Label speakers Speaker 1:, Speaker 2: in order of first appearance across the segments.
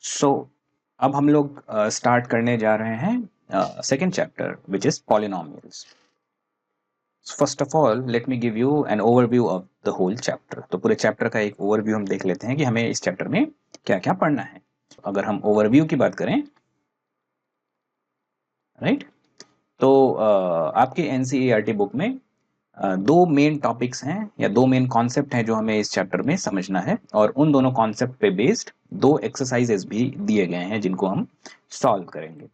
Speaker 1: सो अब हम लोग स्टार्ट करने जा रहे हैं second chapter which is polynomials. First of all let me give you an overview of the whole chapter. तो पूरे चैप्टर का एक ओवरव्यू हम देख लेते हैं कि हमें इस चैप्टर में क्या क्या पढ़ना है। अगर हम ओवरव्यू की बात करें, राइट, तो आपके एनसीईआरटी बुक में दो मेन टॉपिक्स हैं या दो मेन कॉन्सेप्ट हैं जो हमें इस चैप्टर में समझना है, और उन दोनों कॉन्सेप्ट पे बेस्ड दो एक्सरसाइजेस भी दिए गए हैं जिनको हम सॉल्व करेंगे।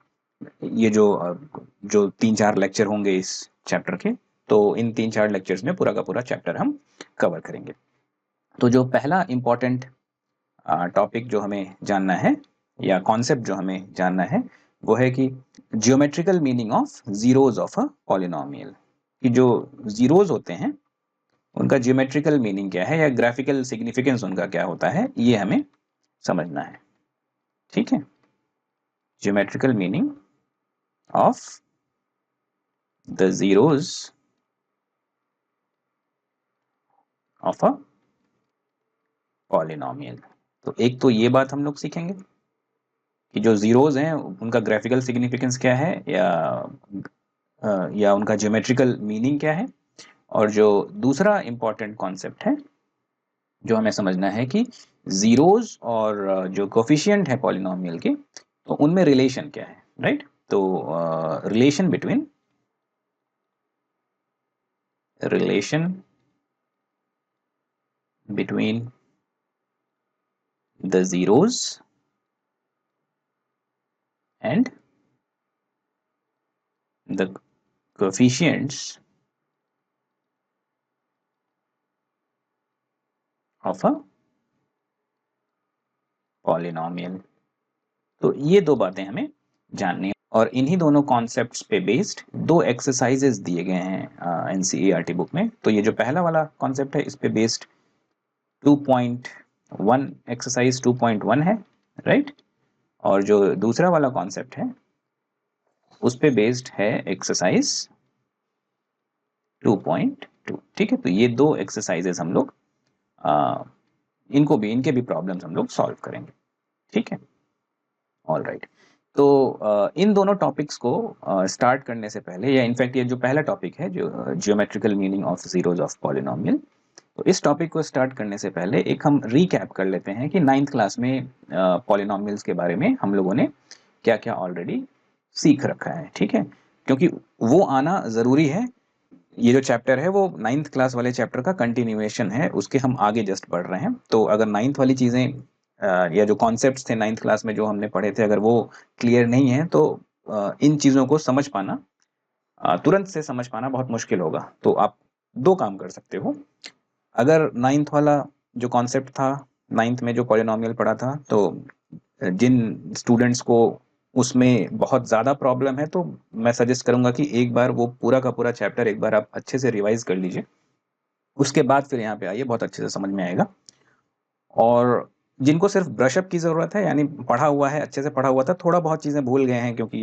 Speaker 1: ये जो 3-4 लेक्चर होंगे इस चैप्टर के, तो इन 3-4 लेक्चर्स में पूरा का पूरा चैप्टर हम कवर करेंगे। तो जो पहला इंपॉर्टेंट टॉपिक जो हमें जानना है या कॉन्सेप्ट जो हमें जानना है वो है कि geometrical meaning of zeros of a polynomial. कि जो जीरोज होते हैं उनका जियोमेट्रिकल मीनिंग क्या है या ग्राफिकल सिग्निफिकेंस उनका क्या होता है, ये हमें समझना है। ठीक है, geometrical meaning of the zeros of a polynomial. तो एक तो ये बात हम लोग सीखेंगे कि जो जीरोज हैं उनका ग्राफिकल सिग्निफिकेंस क्या है या उनका ज्योमेट्रिकल मीनिंग क्या है। और जो दूसरा इंपॉर्टेंट कॉन्सेप्ट है जो हमें समझना है कि जीरोज और जो कोफिशिएंट है पॉलिनोमियल के, तो उनमें रिलेशन क्या है, राइट। तो relation between the zeros and the coefficients of a polynomial। तो ये दो बातें हमें जाननी है, और इन्हीं दोनों कॉन्सेप्ट्स पे बेस्ड दो एक्सरसाइजेस दिए गए हैं एनसीईआरटी बुक में। तो ये जो पहला वाला कॉन्सेप्ट है इस पे बेस्ड 2.1 एक्सरसाइज 2.1 है, राइट। और जो दूसरा वाला कॉन्सेप्ट है उस पे बेस्ड है एक्सरसाइज 2.2। ठीक है, तो ये दो एक्सरसाइजेस हम लोग इनके भी प्रॉब्लम्स हम लोग सॉल्व करेंगे। ठीक है, ऑल राइट। तो इन दोनों टॉपिक्स को स्टार्ट करने से पहले, या इनफैक्ट ये जो पहला टॉपिक है जो geometrical meaning of zeros of polynomial, तो इस टॉपिक को स्टार्ट करने से पहले एक हम रीकैप कर लेते हैं कि 9th क्लास में पॉलिनोमियल्स के बारे में हम लोगों ने क्या क्या ऑलरेडी सीख रखा है। ठीक है, क्योंकि वो आना ज़रूरी है। ये जो चैप्टर है वो 9th क्लास वाले चैप्टर का कंटिन्यूएशन है, उसके हम आगे जस्ट बढ़ रहे हैं। तो अगर 9th वाली चीज़ें या जो कॉन्सेप्ट्स थे 9th क्लास में जो हमने पढ़े थे, अगर वो क्लियर नहीं है तो इन चीज़ों को समझ पाना, तुरंत से समझ पाना बहुत मुश्किल होगा। तो आप दो काम कर सकते हो। अगर 9th वाला जो कॉन्सेप्ट था, 9th में जो पॉलिनोमियल पढ़ा था, तो जिन स्टूडेंट्स को उसमें बहुत ज़्यादा प्रॉब्लम है तो मैं सजेस्ट करूंगा कि एक बार वो पूरा का पूरा चैप्टर एक बार आप अच्छे से रिवाइज कर लीजिए, उसके बाद फिर यहाँ पे आइए, बहुत अच्छे से समझ में आएगा। और जिनको सिर्फ ब्रशअप की ज़रूरत है, यानी पढ़ा हुआ है, अच्छे से पढ़ा हुआ था, थोड़ा बहुत चीज़ें भूल गए हैं क्योंकि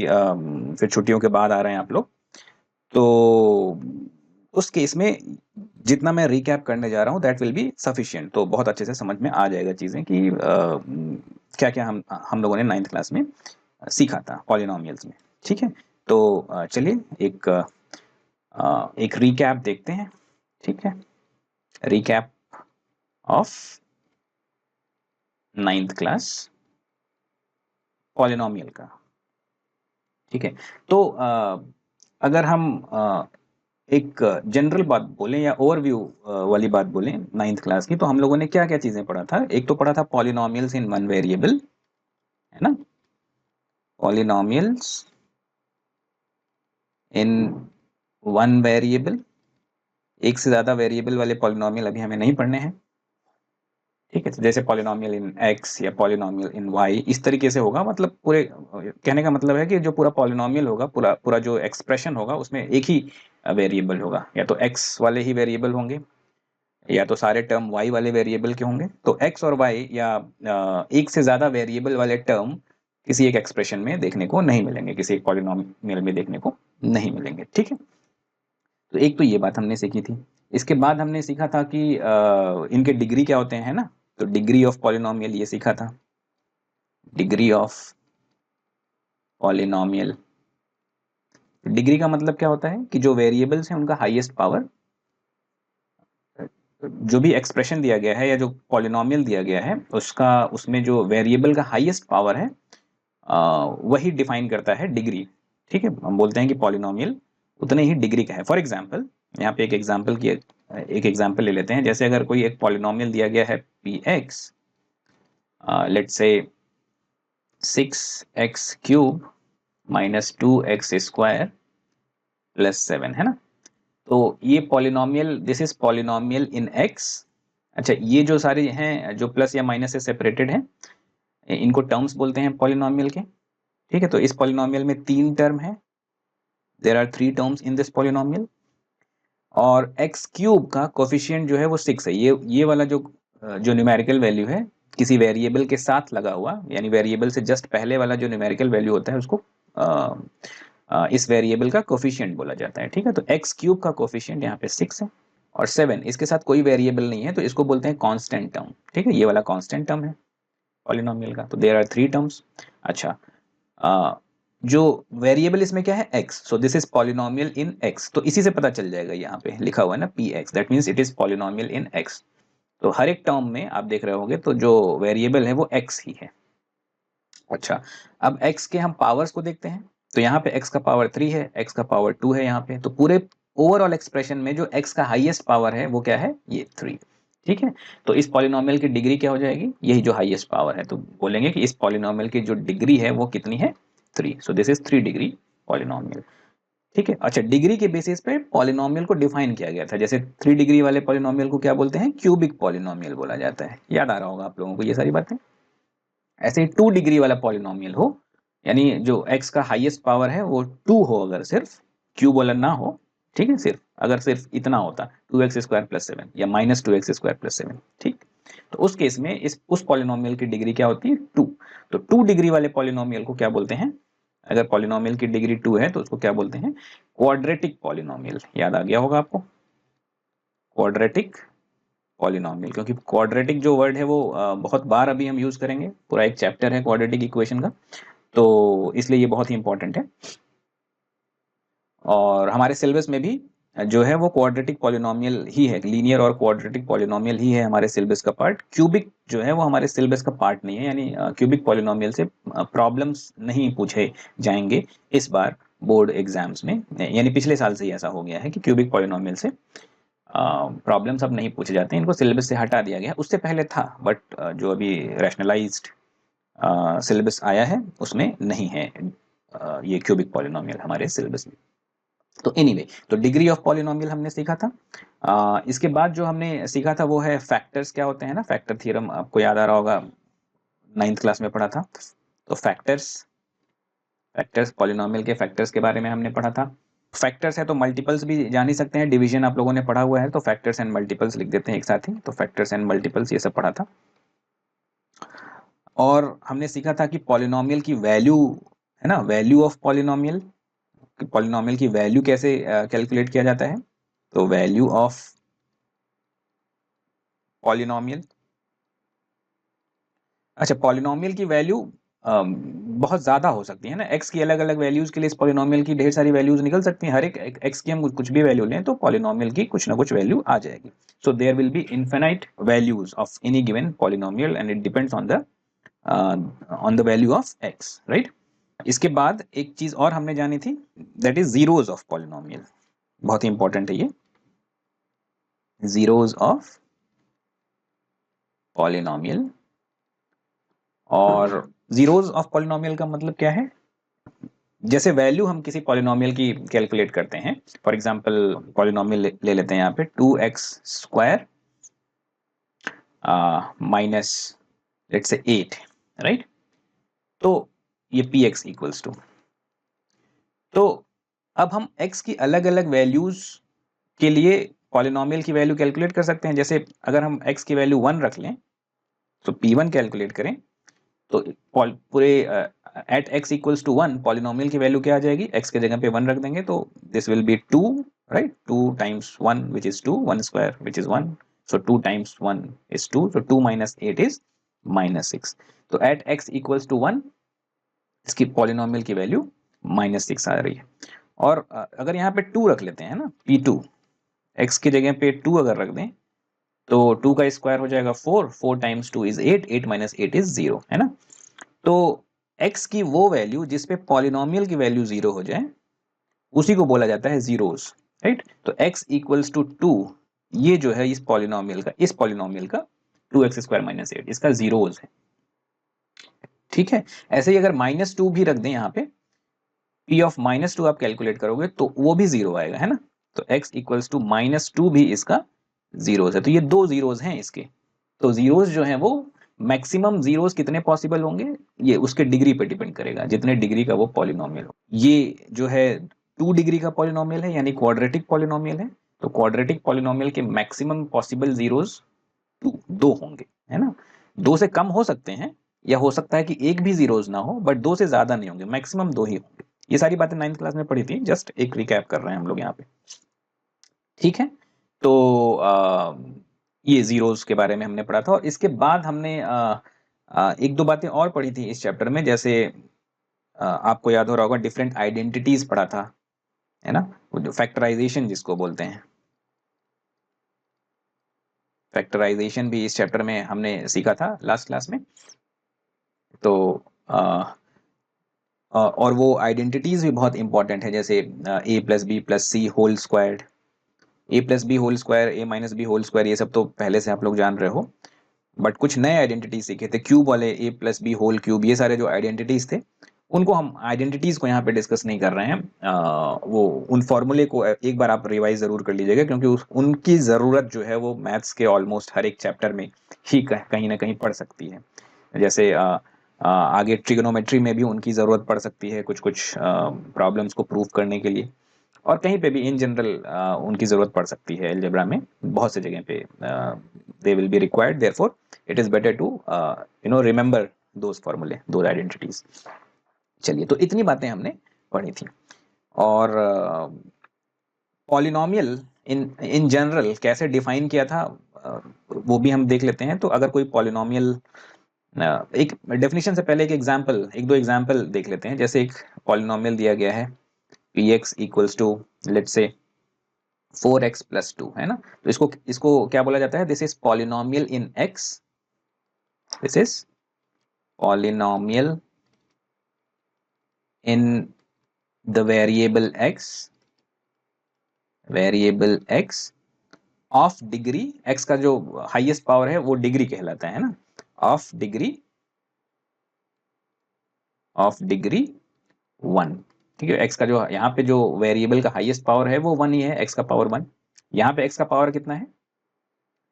Speaker 1: फिर छुट्टियों के बाद आ रहे हैं आप लोग, तो उस केस में जितना मैं रिकैप करने जा रहा हूँ दैट विल बी सफिशिएंट। तो बहुत अच्छे से समझ में आ जाएगा चीज़ें कि क्या क्या हम लोगों ने 9th क्लास में सीखा था पॉलिनोमियल्स में। ठीक है, तो चलिए एक रिकैप देखते हैं। ठीक है, recap of 9th class polynomial का। ठीक है, तो अगर हम एक जनरल बात बोलें या ओवरव्यू वाली बात बोलें 9th क्लास की, तो हम लोगों ने क्या क्या चीज़ें पढ़ा था। एक तो पढ़ा था पॉलिनोमियल्स इन वन वेरिएबल, है ना, पॉलिनोमियल्स इन वन वेरिएबल। एक से ज़्यादा वेरिएबल वाले पॉलिनोमियल अभी हमें नहीं पढ़ने हैं। ठीक है, तो जैसे पॉलिनोमियल इन x या पॉलिनोमियल इन y, इस तरीके से होगा। मतलब पूरे कहने का मतलब है कि जो पूरा पॉलिनोमियल होगा, पूरा जो एक्सप्रेशन होगा उसमें एक ही वेरिएबल होगा, या तो x वाले ही वेरिएबल होंगे या तो सारे टर्म y वाले वेरिएबल के होंगे। तो x और y या एक से ज़्यादा वेरिएबल वाले टर्म किसी एक एक्सप्रेशन में देखने को नहीं मिलेंगे, किसी एक पॉलिनोमियल में देखने को नहीं मिलेंगे। ठीक है, तो एक तो ये बात हमने सीखी थी। इसके बाद हमने सीखा था कि इनके डिग्री क्या होते हैं, ना। तो डिग्री ऑफ पॉलिनोमियल ये सीखा था। Degree of polynomial. डिग्री का मतलब क्या होता है कि जो वेरिएबल्स हैं उनका हाईएस्ट पावर, जो भी एक्सप्रेशन दिया गया है या जो पॉलिनोमियल दिया गया है उसका, उसमें जो वेरिएबल का हाईएस्ट पावर है वही डिफाइन करता है डिग्री। ठीक है, हम बोलते हैं कि पॉलिनोमियल उतने ही डिग्री का है। फॉर एग्जांपल, यहाँ पे एक एग्जांपल ले लेते हैं। जैसे अगर कोई एक पॉलिनोमियल दिया गया है p x, let's say 6x³ - 2x² + 7 है ना। तो ये polynomial, this is polynomial in x। अच्छा, ये जो सारे हैं जो प्लस या माइनस से सेपरेटेड हैं, इनको टर्म्स बोलते हैं पॉलिनोमियल के। ठीक है, तो इस पॉलिनोमियल में 3 टर्म है, there are 3 terms in this polynomial. और x³ का कोफिशिएंट जो है वो 6 है। ये वाला जो न्यूमेरिकल वैल्यू है किसी वेरिएबल के साथ लगा हुआ, यानी वेरिएबल से जस्ट पहले वाला जो न्यूमेरिकल वैल्यू होता है उसको इस वेरिएबल का कोफिशिएंट बोला जाता है। ठीक है, तो x³ का कोफिशिएंट यहाँ पे 6 है, और 7 इसके साथ कोई वेरिएबल नहीं है तो इसको बोलते हैं कांस्टेंट टर्म। ठीक है, ये वाला कांस्टेंट टर्म है पॉलिनोमियल का। तो देयर आर 3 टर्म्स। अच्छा, जो वेरिएबल इसमें क्या है x, so this is polynomial in x। तो इसी से पता चल जाएगा, यहाँ पे लिखा हुआ है ना px, that means it is polynomial in x। तो हर एक टर्म में आप देख रहे होंगे तो जो वेरिएबल है वो x ही है। अच्छा, अब x के हम पावर्स को देखते हैं। तो यहाँ पे x का पावर 3 है, x का पावर 2 है यहाँ पे। तो पूरे ओवरऑल एक्सप्रेशन में जो x का हाईएस्ट पावर है वो क्या है, ये 3। ठीक है, तो इस पॉलिनोमियल की डिग्री क्या हो जाएगी, यही जो हाईएस्ट पावर है। तो बोलेंगे कि इस पॉलिनोमियल की जो डिग्री है वो कितनी है, 3। So this is 3 degree polynomial. ठीक है, अच्छा, डिग्री के बेसिस पे पॉलिनोमियल को डिफाइन किया गया था। जैसे 3 डिग्री वाले पॉलिनोमियल को क्या बोलते हैं, क्यूबिक पॉलिनोमियल बोला जाता है। याद आ रहा होगा आप लोगों को ये सारी बातें। ऐसे ही 2 डिग्री वाला पॉलिनोमियल हो, यानी जो x का हाईएस्ट पावर है वो 2 हो, अगर सिर्फ क्यूब वाला ना हो। ठीक है, सिर्फ अगर सिर्फ इतना होता 2x² + 7 या -2x² + 7। ठीक, तो उस केस में इस उस पॉलिनोमियल की डिग्री क्या होती है, 2। तो 2 डिग्री वाले पॉलिनोमियल को क्या बोलते हैं, अगर पॉलिनोमियल की डिग्री 2 है तो उसको क्या बोलते हैं, क्वाड्रेटिक पॉलिनोमियल। याद आ गया होगा आपको, क्वाड्रेटिक पॉलिनोमियल, क्योंकि क्वाड्रेटिक जो वर्ड है वो बहुत बार अभी हम यूज करेंगे। पूरा एक चैप्टर है क्वाड्रेटिक इक्वेशन का, तो इसलिए ये बहुत ही इंपॉर्टेंट है। और हमारे सिलेबस में भी जो है वो क्वाड्रेटिक पॉलिनोमियल ही है, लीनियर और क्वाड्रेटिक पॉलिनोमियल ही है हमारे सिलेबस का पार्ट। क्यूबिक जो है वो हमारे सिलेबस का पार्ट नहीं है, यानी क्यूबिक पॉलिनोमियल से प्रॉब्लम्स नहीं पूछे जाएंगे इस बार बोर्ड एग्जाम्स में। यानी पिछले साल से ही ऐसा हो गया है कि क्यूबिक पॉलिनोमियल से प्रॉब्लम्स अब नहीं पूछे जाते हैं, इनको सिलेबस से हटा दिया गया। उससे पहले था, बट जो अभी रैशनलाइज्ड सिलेबस आया है उसमें नहीं है ये क्यूबिक पॉलिनोमियल हमारे सिलेबस में। तो एनीवे, तो डिग्री ऑफ पॉलिनोमियल हमने सीखा था। इसके बाद जो हमने सीखा था वो है फैक्टर्स क्या होते हैं ना। फैक्टर थ्योरम आपको याद आ रहा होगा, 9th क्लास में पढ़ा था। तो फैक्टर्स पॉलिनोमियल के फैक्टर्स के बारे में हमने पढ़ा था। फैक्टर्स है तो मल्टीपल्स भी जान ही सकते हैं, डिवीजन आप लोगों ने पढ़ा हुआ है, तो फैक्टर्स एंड मल्टीपल्स लिख देते हैं एक साथ ही। तो फैक्टर्स एंड मल्टीपल्स ये सब पढ़ा था। और हमने सीखा था कि पॉलिनोमियल की वैल्यू है ना, वैल्यू ऑफ पॉलिनोमियल, पॉलिनोमियल की वैल्यू कैसे कैलकुलेट किया जाता है। तो वैल्यू ऑफ पॉलिनोमियल, अच्छा, पॉलिनोमियल की वैल्यू बहुत ज्यादा हो सकती है ना। एक्स की अलग अलग वैल्यूज के लिए इस पॉलिनोमियल की ढेर सारी वैल्यूज निकल सकती हैं। हर एक एक्स की हम कुछ भी वैल्यू लें तो पॉलिनोमियल की कुछ ना कुछ वैल्यू आ जाएगी। So there will be infinite values of any given polynomial and it depends on the value of x, right. इसके बाद एक चीज और हमने जानी थी, that is zeros of polynomial. बहुत ही इंपॉर्टेंट है ये, जीरोज ऑफ पॉलिनोमियल। और जीरोज ऑफ पॉलिनोमियल का मतलब क्या है, जैसे वैल्यू हम किसी पॉलिनोमियल की कैलकुलेट करते हैं। फॉर एग्जांपल पॉलिनोमियल ले लेते हैं यहाँ पे 2x² minus let's say 8, right. तो ये px इक्वल्स टू, तो अब हम x की अलग अलग वैल्यूज के लिए पॉलिनोमियल की वैल्यू कैलकुलेट कर सकते हैं। जैसे अगर हम x की वैल्यू 1 रख लें तो p1 कैलकुलेट करें, तो पूरे at x equals to 1 polynomial की वैल्यू क्या आ जाएगी, x के जगह पे 1 रख देंगे तो this will be 2, right. 2 times 1 which is 2, 1 square which is 1, so 2 times 1 is 2, so 2 - 8 is -6। तो एट x इक्वल्स टू 1 इसकी पॉलिनोमियल की वैल्यू -6 आ रही है। और अगर यहाँ पे 2 रख लेते हैं ना, p2, x की जगह पे 2 अगर रख दें तो 2 का स्क्वायर हो जाएगा 4, 4 टाइम्स 2 इज 8, 8 माइनस 8 इज 0, है ना। तो x की वो वैल्यू जिस पे पॉलिनोमियल की वैल्यू 0 हो जाए उसी को बोला जाता है जीरोस, राइट। तो x इक्वल्स टू 2, ये जो है इस पॉलिनोमियल का 2x स्क्वायर माइनस 8 इसका जीरोस है, ठीक है। ऐसे ही अगर -2 भी रख दें यहाँ पे, p ऑफ -2 आप कैलकुलेट करोगे तो वो भी 0 आएगा, है ना। तो x इक्वल्स टू -2 भी इसका जीरोस है। तो ये 2 जीरोस हैं इसके। तो जीरोस जो हैं वो मैक्सिमम जीरोस कितने पॉसिबल होंगे, ये उसके डिग्री पे डिपेंड करेगा, जितने डिग्री का वो पॉलिनोमियल हो। ये जो है 2 डिग्री का पॉलिनोमियल है, यानी क्वाड्रेटिक पॉलिनोमियल है। तो क्वाड्रेटिक पॉलिनोमियल के मैक्सिमम पॉसिबल जीरोस 2 होंगे, है ना। 2 से कम हो सकते हैं, या हो सकता है कि एक भी जीरोस ना हो, बट 2 से ज्यादा नहीं होंगे, मैक्सिमम 2 ही होंगे। ये सारी बातें 9th क्लास में पढ़ी थी, जस्ट एक रिकैप कर रहे हैं हम लोग यहाँ पे, ठीक है। तो ये जीरोस के बारे में हमने पढ़ा था। और इसके बाद हमने एक दो बातें और पढ़ी थी इस चैप्टर में, जैसे आपको याद हो रहा होगा डिफरेंट आइडेंटिटीज पढ़ा था, है ना, वो जो फैक्टराइजेशन जिसको बोलते हैं, फैक्टराइजेशन भी इस चैप्टर में हमने सीखा था लास्ट क्लास में। तो और वो आइडेंटिटीज भी बहुत इंपॉर्टेंट है, जैसे a plus b plus c whole squared, a plus b whole square, a minus b whole square, ये सब तो पहले से आप लोग जान रहे हो। बट कुछ नए आइडेंटिटीज सीखे थे, क्यूब वाले, a plus b whole cube, ये सारे जो आइडेंटिटीज थे उनको हम आइडेंटिटीज को यहाँ पे डिस्कस नहीं कर रहे हैं। वो उन फॉर्मूले को एक बार आप रिवाइज जरूर कर लीजिएगा, क्योंकि उनकी जरूरत जो है वो मैथ्स के ऑलमोस्ट हर एक चैप्टर में ही कहीं ना कहीं पड़ सकती है। जैसे आगे ट्रिग्नोमेट्री में भी उनकी ज़रूरत पड़ सकती है कुछ कुछ प्रॉब्लम्स को प्रूव करने के लिए, और कहीं पे भी इन जनरल उनकी ज़रूरत पड़ सकती है अलजेब्रा में, बहुत से जगह पे they will be required, therefore it is better to remember those फॉर्मूले, दोज आइडेंटिटीज। चलिए, तो इतनी बातें हमने पढ़ी थी। और पॉलिनोमियल इन जनरल कैसे डिफाइन किया था वो भी हम देख लेते हैं। तो अगर कोई पॉलिनोमियल, एक डेफिनेशन से पहले एक दो एग्जाम्पल देख लेते हैं। जैसे एक पॉलिनोमियल दिया गया है px equals to let's say 4x plus 2, है ना। तो इसको इसको क्या बोला जाता है, this is polynomial in x, this is polynomial in the variable x of degree, x का जो हाईएस्ट पावर है वो डिग्री कहलाता है ना, ऑफ डिग्री 1, ठीक है। x का जो यहाँ पे जो वेरिएबल का हाईएस्ट पावर है वो 1 ही है, x का पावर 1। यहाँ पे x का पावर कितना है,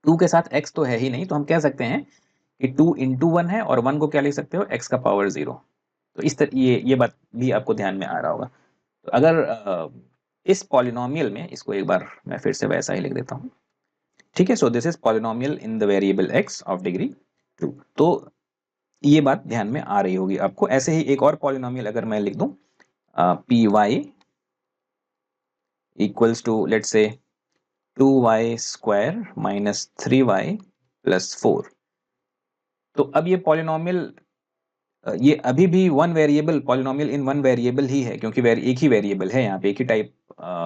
Speaker 1: 2 के साथ x तो है ही नहीं, तो हम कह सकते हैं कि 2 इंटू 1 है, और 1 को क्या लिख सकते हो, x का पावर 0। तो इस तरह ये बात भी आपको ध्यान में आ रहा होगा। तो अगर इस पॉलिनोमियल में, इसको एक बार मैं फिर से वैसा ही लिख देता हूँ, ठीक है। So this is polynomial in the variable x of degree 2। तो ये बात ध्यान में आ रही होगी आपको। ऐसे ही एक और पॉलिनोमियल अगर मैं लिख दूं py equals to let's say 2y square minus 3y plus 4। तो अब ये पॉलिनोमियल, ये अभी भी one variable polynomial in one variable ही है, क्योंकि एक ही वेरिएबल है यहाँ पे, एक ही टाइप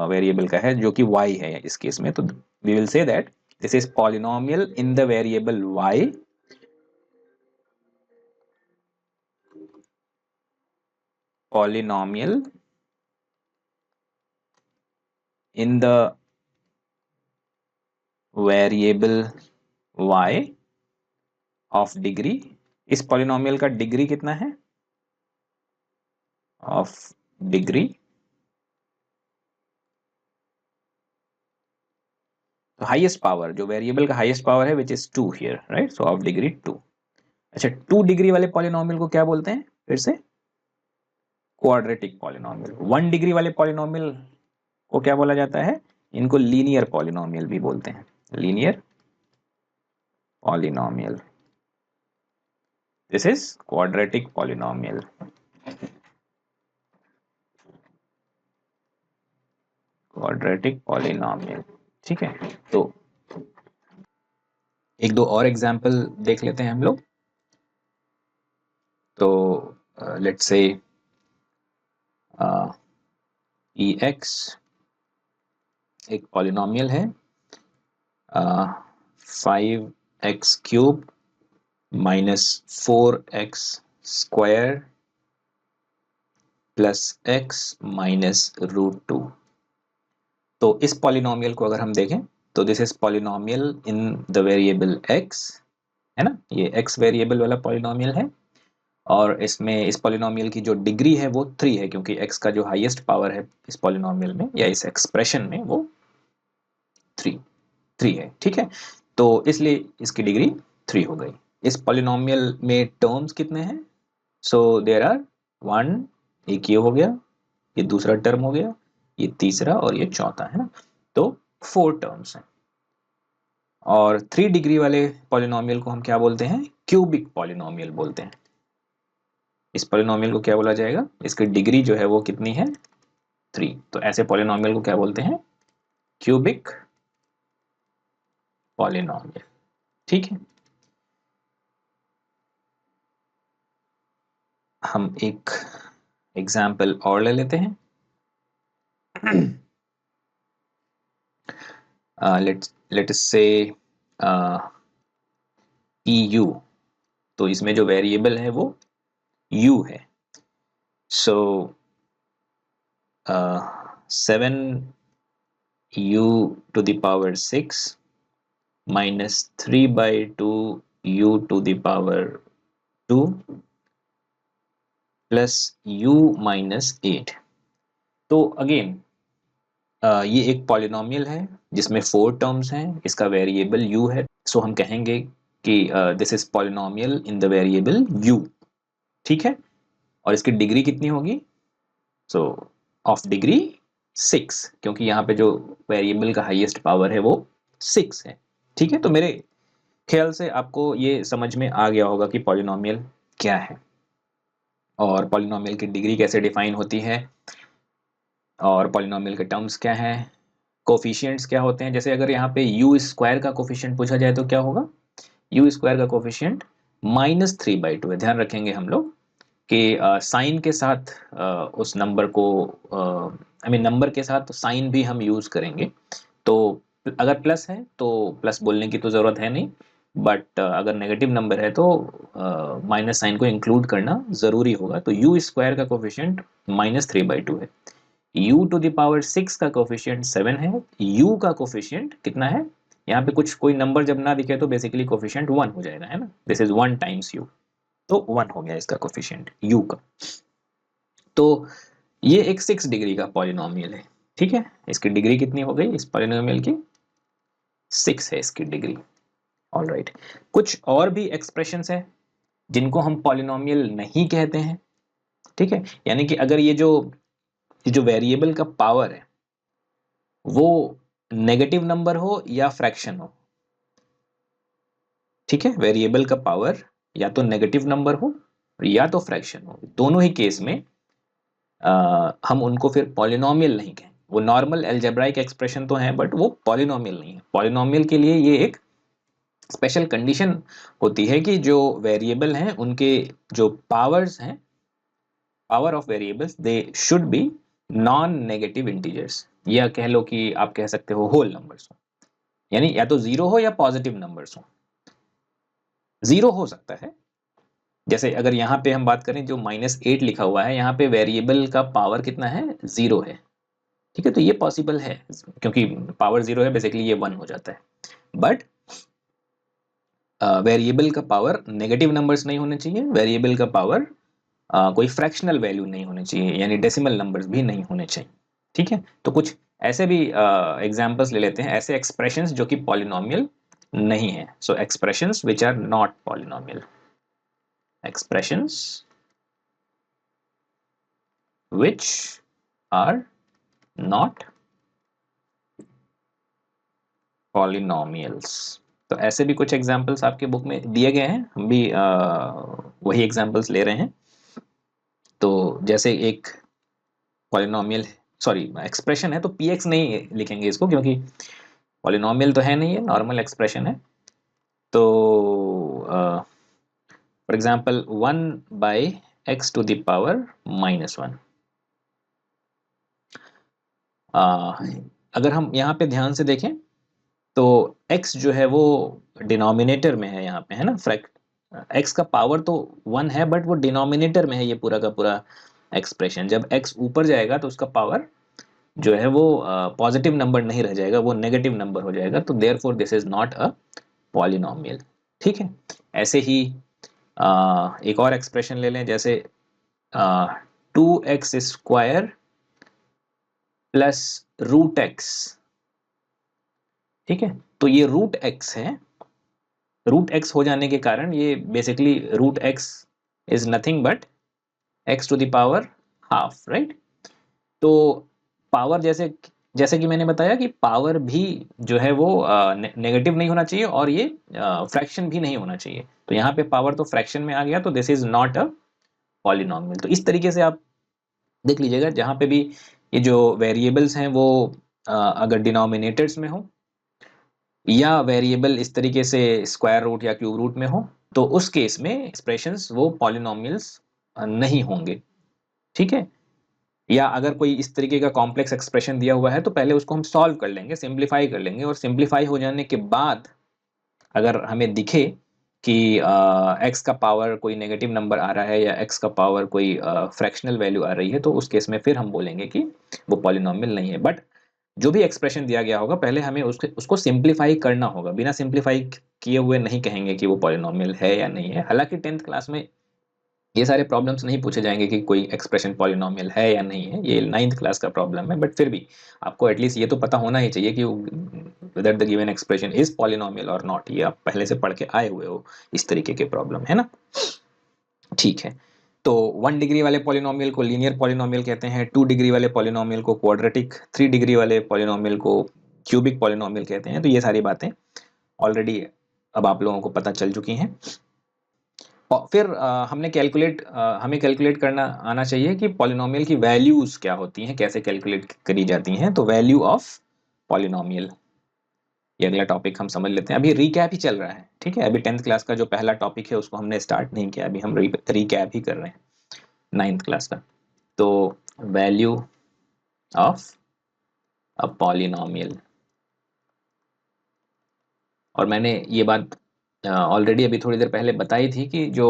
Speaker 1: वेरिएबल का है जो कि y है इस केस में। तो we will say that this is polynomial in the variable y polynomial in the variable y of degree। इस पॉलिनोमियल का डिग्री कितना है, ऑफ डिग्री, तो हाईएस्ट पावर, जो वेरिएबल का हाईएस्ट पावर है which is 2 here, right. So of degree 2। अच्छा, 2 degree वाले पॉलिनोमियल को क्या बोलते हैं, फिर से क्वाड्रेटिक पॉलिनोमियल। 1 डिग्री वाले पॉलिनोमियल को क्या बोला जाता है, इनको लीनियर पॉलिनोमियल भी बोलते हैं, linear polynomial. This is quadratic polynomial, quadratic polynomial, ठीक है। तो एक दो और एग्जाम्पल देख लेते हैं हम लोग। तो लेट्स से ई एक्स एक पॉलिनोमियल है 5x³ -4x² + x -√2। तो इस पॉलिनोमियल को अगर हम देखें तो this is polynomial in the variable x, है ना, ये x वेरिएबल वाला पॉलिनोमियल है और इसमें इस पॉलिनोमियल की जो डिग्री है वो 3 है, क्योंकि x का जो हाईएस्ट पावर है इस पॉलिनोमियल में या इस एक्सप्रेशन में वो 3 है। ठीक है, तो इसलिए इसकी डिग्री 3 हो गई। इस पॉलिनोमियल में टर्म्स कितने हैं? सो देयर आर 1, एक ये हो गया, ये दूसरा टर्म हो गया, ये तीसरा और ये चौथा, है ना, तो 4 टर्म्स हैं। और 3 डिग्री वाले पॉलिनोमियल को हम क्या बोलते हैं? क्यूबिक पॉलिनोमियल बोलते हैं। इस पॉलिनोमियल को क्या बोला जाएगा? इसकी डिग्री जो है वो कितनी है? 3। तो ऐसे पॉलिनोमियल को क्या बोलते हैं? Cubic polynomial. ठीक है, हम एक एग्जाम्पल और ले लेते हैं। लेट्स से EU, तो इसमें जो वेरिएबल है वो U है। सो 7u⁶ -3/2u⁴ + u-8। तो अगेन ये एक पॉलिनोमियल है जिसमें 4 टर्म्स हैं, इसका वेरिएबल u है। सो हम कहेंगे कि this is polynomial in the variable u। ठीक है, और इसकी डिग्री कितनी होगी? सो ऑफ डिग्री 6, क्योंकि यहाँ पे जो वेरिएबल का हाईएस्ट पावर है वो 6 है। ठीक है, तो मेरे ख्याल से आपको ये समझ में आ गया होगा कि पॉलिनोमियल क्या है और पॉलिनोमियल की डिग्री कैसे डिफाइन होती है और पॉलिनोमियल के टर्म्स क्या हैं, कोफिशिएंट्स क्या होते हैं। जैसे अगर यहाँ पे u² का कोफिशिएंट पूछा जाए तो क्या होगा? u² का कोफिशिएंट -3/2 है। ध्यान रखेंगे हम लोग कि साइन के साथ उस नंबर को आई मीन नंबर के साथ साइन भी हम यूज करेंगे। तो अगर प्लस है तो प्लस बोलने की तो ज़रूरत है नहीं, बट अगर नेगेटिव नंबर है तो माइनस साइन को इंक्लूड करना ज़रूरी होगा। तो u² का कोफिशिएंट -3/2 है। u⁶ का कोफिशिएंट 7 है। u का कोफिशिएंट कितना है? यहाँ पे कुछ कोई नंबर जब ना दिखे तो बेसिकली कोफिशिएंट 1 हो जाएगा, है ना। दिस इज 1 टाइम्स u, तो 1 हो गया इसका कोफिशिएंट u का। तो ये एक 6 डिग्री का पॉलिनोमियल है। ठीक है, इसकी डिग्री कितनी हो गई? इस पॉलिनोमियल की 6 है इसकी डिग्री। ऑलराइट, कुछ और भी एक्सप्रेशंस है जिनको हम पॉलिनोमियल नहीं कहते हैं। ठीक है, यानी कि अगर ये जो वेरिएबल का पावर है वो नेगेटिव नंबर हो या फ्रैक्शन हो। ठीक है, वेरिएबल का पावर या तो नेगेटिव नंबर हो या तो फ्रैक्शन हो, दोनों ही केस में हम उनको फिर पॉलिनोमियल नहीं कहें। वो नॉर्मल अलजेब्राइक एक्सप्रेशन तो है बट वो पॉलिनोमियल नहीं है। पॉलिनोमियल के लिए ये एक स्पेशल कंडीशन होती है कि जो वेरिएबल हैं उनके जो पावर्स हैं, power of variables, they should be non negative integers, या कह लो कि आप कह सकते हो होल नंबर्स हो, यानी या तो 0 हो या पॉजिटिव नंबर्स हो। 0 हो सकता है, जैसे अगर यहाँ पे हम बात करें जो -8 लिखा हुआ है, यहाँ पे वेरिएबल का पावर कितना है? 0 है। ठीक है, तो ये पॉसिबल है क्योंकि पावर 0 है, बेसिकली ये 1 हो जाता है। बट वेरिएबल का पावर नेगेटिव नंबर्स नहीं होने चाहिए, वेरिएबल का पावर कोई फ्रैक्शनल वैल्यू नहीं होनी चाहिए, यानी डेसिमल नंबर्स भी नहीं होने चाहिए। ठीक है, तो कुछ ऐसे भी एग्जांपल्स ले लेते हैं, ऐसे एक्सप्रेशंस जो कि पॉलिनोमियल नहीं है। So expressions which are not polynomial, expressions which are not polynomials. तो ऐसे भी कुछ एग्जांपल्स आपके बुक में दिए गए हैं, हम भी वही एग्जांपल्स ले रहे हैं। तो जैसे एक पॉलिनोमियल, सॉरी एक्सप्रेशन है, तो px नहीं लिखेंगे इसको क्योंकि पॉलिनोमियल तो है नहीं, है नॉर्मल एक्सप्रेशन है। तो for example 1/x to the power -1। अगर हम यहाँ पे ध्यान से देखें तो x जो है वो डिनोमिनेटर में है, यहाँ पे है ना, x का पावर तो 1 है बट वो डिनोमिनेटर में है ये पूरा का पूरा एक्सप्रेशन। जब x ऊपर जाएगा तो उसका पावर जो है वो पॉजिटिव नंबर नहीं रह जाएगा, वो नेगेटिव नंबर हो जाएगा। तो therefore this is not a polynomial. ठीक है, ऐसे ही एक और एक्सप्रेशन ले लें, जैसे 2x² प्लस √x। ठीक है, तो ये √x है। √x हो जाने के कारण ये basically √x is nothing but x to the power half, right. तो पावर जैसे जैसे कि मैंने बताया कि पावर भी जो है वो नेगेटिव नहीं होना चाहिए और ये फ्रैक्शन भी नहीं होना चाहिए। तो यहाँ पे पावर तो फ्रैक्शन में आ गया, तो this is not a polynomial. तो इस तरीके से आप देख लीजिएगा, जहाँ पे भी ये जो वेरिएबल्स हैं वो अगर डिनोमिनेटर्स में हो या वेरिएबल इस तरीके से स्क्वायर रूट या क्यूब रूट में हो, तो उस केस में एक्सप्रेशंस वो पॉलिनोमियल्स नहीं होंगे। ठीक है, या अगर कोई इस तरीके का कॉम्प्लेक्स एक्सप्रेशन दिया हुआ है तो पहले उसको हम सॉल्व कर लेंगे, सिंप्लीफाई कर लेंगे, और सिंप्लीफाई हो जाने के बाद अगर हमें दिखे कि एक्स का पावर कोई नेगेटिव नंबर आ रहा है या एक्स का पावर कोई फ्रैक्शनल वैल्यू आ रही है, तो उस केस में फिर हम बोलेंगे कि वो पॉलिनोमियल नहीं है। बट जो भी एक्सप्रेशन दिया गया होगा पहले हमें उसको सिंप्लीफाई करना होगा, बिना सिंप्लीफाई किए हुए नहीं कहेंगे कि वो पॉलिनोमियल है या नहीं है। हालांकि 10th क्लास में ये सारे प्रॉब्लम्स नहीं पूछे जाएंगे कि कोई एक्सप्रेशन पॉलिनोमियल है या नहीं है, ये 9th क्लास का प्रॉब्लम है। बट फिर भी आपको एटलीस्ट ये तो पता होना ही चाहिए कि whether the given expression is polynomial और नॉट। ये आप पहले से पढ़ के आए हुए हो इस तरीके के प्रॉब्लम, है ना। ठीक है, तो 1 डिग्री वाले पॉलिनोमियल को लीनियर पॉलिनोमियल कहते हैं, 2 डिग्री वाले पॉलिनोमियल को क्वाड्रेटिक, 3 डिग्री वाले पॉलिनोमियल को क्यूबिक पॉलिनोमियल कहते हैं। तो ये सारी बातें ऑलरेडी अब आप लोगों को पता चल चुकी हैं। और फिर हमें कैलकुलेट करना आना चाहिए कि पॉलिनोमियल की वैल्यूज क्या होती हैं, कैसे कैलकुलेट करी जाती हैं। तो वैल्यू ऑफ पॉलिनोमियल, ये अगला टॉपिक हम समझ लेते हैं। अभी रिकैप ही चल रहा है, ठीक है। अभी 10th क्लास का जो पहला टॉपिक है उसको हमने स्टार्ट नहीं किया, अभी हम रिकैप ही कर रहे हैं 9th क्लास का। तो वैल्यू ऑफ अ पॉलिनोमियल, और मैंने ये बात ऑलरेडी अभी थोड़ी देर पहले बताई थी कि जो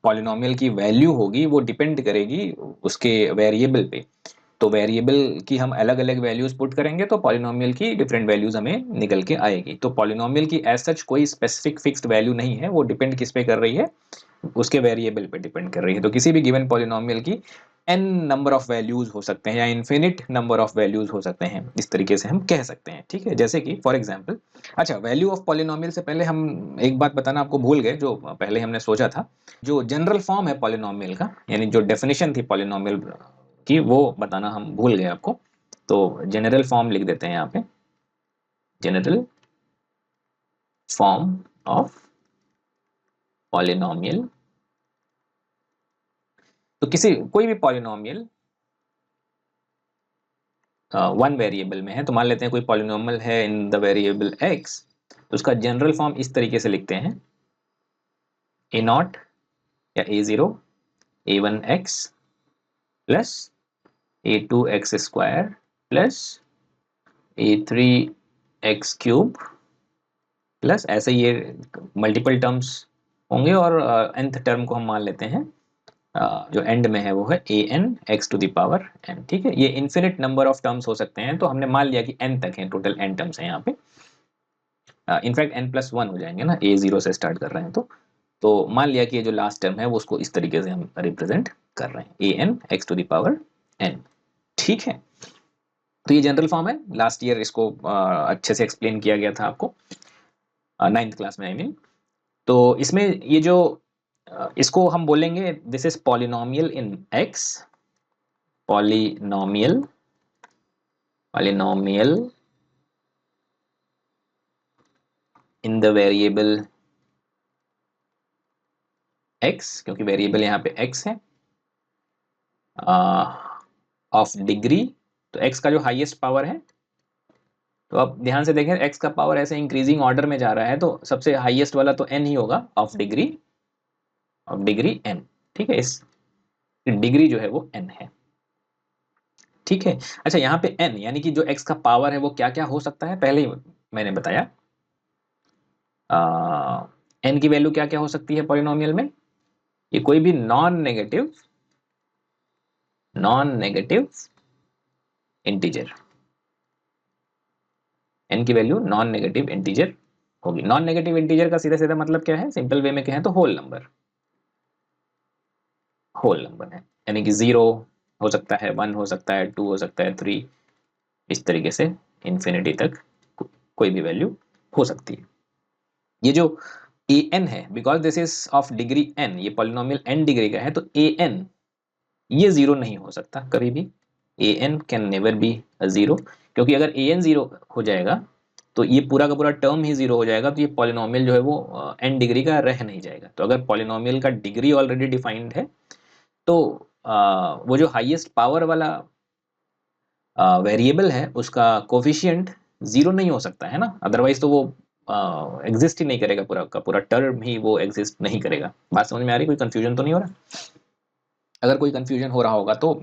Speaker 1: पॉलिनोमियल की वैल्यू होगी वो डिपेंड करेगी उसके वेरिएबल पे। तो वेरिएबल की हम अलग अलग वैल्यूज पुट करेंगे तो पॉलिनोमियल की डिफरेंट वैल्यूज हमें निकल के आएगी। तो पॉलिनोमियल की एज सच कोई स्पेसिफिक फिक्स्ड वैल्यू नहीं है, वो डिपेंड किस पे कर रही है, उसके वेरिएबल पे डिपेंड कर रही है। तो किसी भी गिवन पॉलिनोमियल की n नंबर ऑफ वैल्यूज हो सकते हैं या इन्फिनिट नंबर ऑफ वैल्यूज हो सकते हैं, इस तरीके से हम कह सकते हैं। ठीक है, जैसे कि फॉर एग्जांपल, अच्छा, वैल्यू ऑफ पॉलिनोमियल से पहले हम एक बात बताना आपको भूल गए, जो पहले हमने सोचा था। जो जनरल फॉर्म है पॉलिनोमियल का, यानी जो डेफिनेशन थी पॉलिनोमियल की, वो बताना हम भूल गए आपको। तो जनरल फॉर्म लिख देते हैं यहाँ पे, जनरल फॉर्म ऑफ पॉलिनोमियल। तो कोई भी पॉलिनोमियल वन वेरिएबल में है, तो मान लेते हैं कोई पॉलिनोमियल है इन द वेरिएबल x, तो उसका जनरल फॉर्म इस तरीके से लिखते हैं, a0 या a0 a1x plus a2x² plus a3x³ plus, ऐसे ये मल्टीपल टर्म्स होंगे, और nth टर्म को हम मान लेते हैं जो एंड में है वो है an(x⁴n). ठीक है, ये इन्फिनिट नंबर ऑफ टर्म्स हो सकते हैं, तो हमने मान लिया कि n तक है, टोटल n टर्म्स हैं यहाँ पे। इनफैक्ट n+1 हो जाएंगे ना, a0 से स्टार्ट कर रहे हैं तो मान लिया कि ये जो लास्ट टर्म है वो उसको इस तरीके से हम रिप्रेजेंट कर रहे हैं, an(x⁴n). ठीक है, तो ये जनरल फॉर्म है। लास्ट ईयर इसको अच्छे से एक्सप्लेन किया गया था आपको 9th क्लास में, आई मीन। तो इसमें ये जो इसको हम बोलेंगे this is polynomial in x, polynomial in the variable x, क्योंकि वेरिएबल यहाँ पे x है, ऑफ डिग्री। तो x का जो हाईएस्ट पावर है, तो आप ध्यान से देखें x का पावर ऐसे इंक्रीजिंग ऑर्डर में जा रहा है, तो सबसे हाईएस्ट वाला तो n ही होगा, of degree of degree n, ठीक है, इस डिग्री जो है वो n है, ठीक है। अच्छा, यहाँ पे n यानी कि जो x का पावर है वो क्या क्या हो सकता है, पहले ही मैंने बताया। n की वैल्यू क्या क्या हो सकती है पॉलिनोमियल में, ये कोई भी नॉन नेगेटिव इंटीजर, n की वैल्यू नॉन नेगेटिव इंटीजर होगी। नॉन नेगेटिव इंटीजर का सीधा सीधा मतलब क्या है, सिंपल वे में कहें तो होल नंबर है, यानी कि 0 हो सकता है, 1 हो सकता है, 2 हो सकता है, 3, इस तरीके से इन्फिनिटी तक कोई भी वैल्यू हो सकती है। ये जो ए एन है, because this is of degree n, ये पॉलिनोमियल n डिग्री का है, तो ए एन ये 0 नहीं हो सकता कभी भी, A N can never be 0, क्योंकि अगर ए एन 0 हो जाएगा तो ये पूरा का पूरा टर्म ही 0 हो जाएगा, तो ये पॉलिनोमियल जो है वो n डिग्री का रह नहीं जाएगा। तो अगर पॉलिनोमियल का डिग्री ऑलरेडी डिफाइंड है तो वो जो हाईएस्ट पावर वाला वेरिएबल है उसका कोफिशिएंट 0 नहीं हो सकता है ना, अदरवाइज तो वो एग्जिस्ट ही नहीं करेगा, पूरा का पूरा टर्म ही वो एग्जिस्ट नहीं करेगा। बात समझ में आ रही, कोई कंफ्यूजन तो नहीं हो रहा? अगर कोई कंफ्यूजन हो रहा होगा तो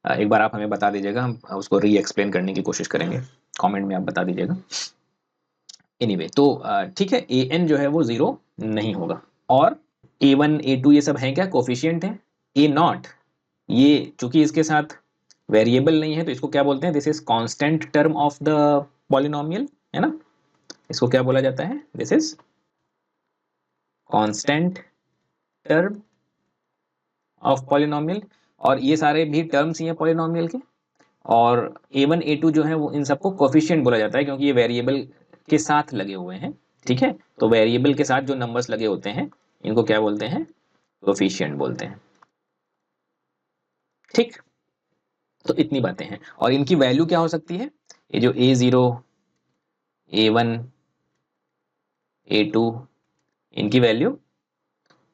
Speaker 1: एक बार आप हमें बता दीजिएगा, हम उसको री एक्सप्लेन करने की कोशिश करेंगे, कमेंट में आप बता दीजिएगा। एनीवे, तो ठीक है, ए एन जो है वो 0 नहीं होगा। और A1 A2 ये सब हैं क्या, कोफिशिएंट है। ए नॉट, ये चूंकि इसके साथ वेरिएबल नहीं है तो इसको क्या बोलते हैं, this is constant term of the polynomial, है ना, इसको क्या बोला जाता है, this is constant term of polynomial. और ये सारे भी टर्म्स ही हैं पॉलिनोमियल के। और A1 A2 जो है वो इन सबको कोफिशिएंट बोला जाता है, क्योंकि ये वेरिएबल के साथ लगे हुए हैं, ठीक है। तो वेरिएबल के साथ जो नंबर्स लगे होते हैं इनको क्या बोलते हैं, कोफिशिएंट बोलते हैं, ठीक। तो इतनी बातें हैं, और इनकी वैल्यू क्या हो सकती है, ये जो A0 A1 A2, इनकी वैल्यू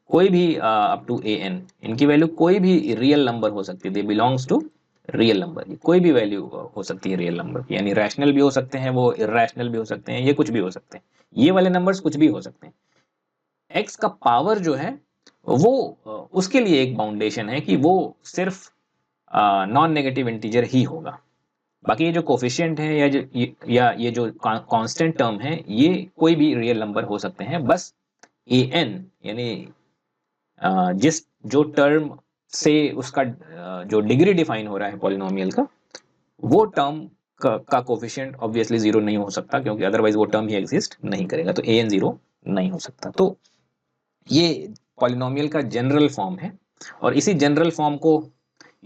Speaker 1: कोई भी अप टू an, इनकी वैल्यू कोई भी रियल नंबर हो सकती है, they belongs to real number, कोई भी वैल्यू हो सकती है रियल नंबर की, यानी रैशनल भी हो सकते हैं, वो इरेशनल भी हो सकते हैं, ये कुछ भी हो सकते हैं, ये वाले नंबर्स कुछ भी हो सकते हैं। एक्स का पावर जो है वो उसके लिए एक बाउंडेशन है कि वो सिर्फ नॉन नेगेटिव इंटीजर ही होगा। बाकी ये जो कोफिशिएंट है या ये जो कांस्टेंट टर्म है, ये कोई भी रियल नंबर हो सकते हैं, बस ए एन यानी जिस जो टर्म से उसका जो डिग्री डिफाइन हो रहा है पॉलिनोमियल का, वो टर्म का कोफिशिएंट ऑब्वियसली 0 नहीं हो सकता, क्योंकि अदरवाइज वो टर्म ही एग्जिस्ट नहीं करेगा, तो ए एन 0 नहीं हो सकता। तो ये पॉलिनोमियल का जनरल फॉर्म है, और इसी जनरल फॉर्म को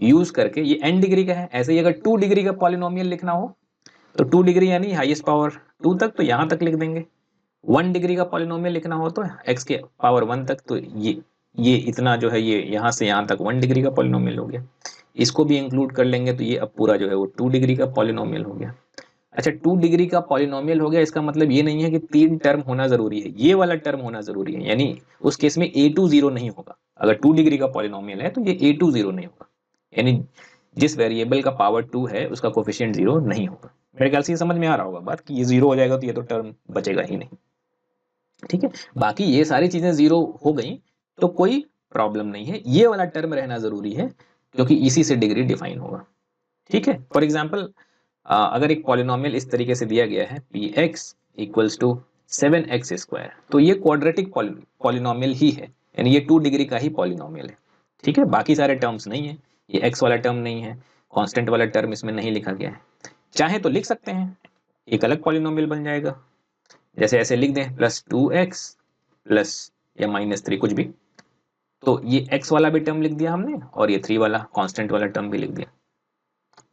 Speaker 1: यूज करके, ये n डिग्री का है, ऐसे ही अगर 2 डिग्री का पॉलिनोमियल लिखना हो तो 2 डिग्री यानी हाईएस्ट पावर 2 तक, तो यहां तक लिख देंगे। 1 डिग्री का पॉलिनोमियल लिखना हो तो x के पावर 1 तक, तो ये इतना जो है, ये यहां से यहां तक 1 डिग्री का पॉलिनोमियल हो गया। इसको भी इंक्लूड कर लेंगे तो ये अब पूरा जो है वो 2 डिग्री का पॉलिनोमियल हो गया। अच्छा, 2 डिग्री का पॉलिनोमियल हो गया, इसका मतलब ये नहीं है कि 3 टर्म होना जरूरी है, ये वाला टर्म होना जरूरी है, यानी उस केस में A2 0 नहीं होगा। अगर 2 डिग्री का पॉलिनोमियल है तो ये A2 0 नहीं होगा, यानी जिस वेरिएबल का पावर 2 है उसका कोफिशिएंट 0 नहीं होगा। मेरे ख्याल से ये समझ में आ रहा होगा बात, कि ये 0 हो जाएगा तो ये तो टर्म बचेगा ही नहीं, ठीक है। बाकी ये सारी चीजें 0 हो गई तो कोई प्रॉब्लम नहीं है, ये वाला टर्म रहना जरूरी है, क्योंकि इसी से डिग्री डिफाइन होगा, ठीक है। फॉर एग्जाम्पल, अगर एक पॉलिनोमियल इस तरीके से दिया गया है p x equals to 7x², तो ये क्वाड्रेटिक पॉलिनोमियल ही है, यानी ये 2 डिग्री का ही पॉलिनोमियल है, ठीक है। बाकी सारे टर्म्स नहीं है, ये x वाला टर्म नहीं है, कांस्टेंट वाला टर्म इसमें नहीं लिखा गया है। चाहे तो लिख सकते हैं, एक अलग पॉलिनोमियल बन जाएगा, जैसे ऐसे लिख दें +2x प्लस या -3 कुछ भी, तो ये x वाला भी टर्म लिख दिया हमने, और ये 3 वाला कांस्टेंट वाला टर्म भी लिख दिया,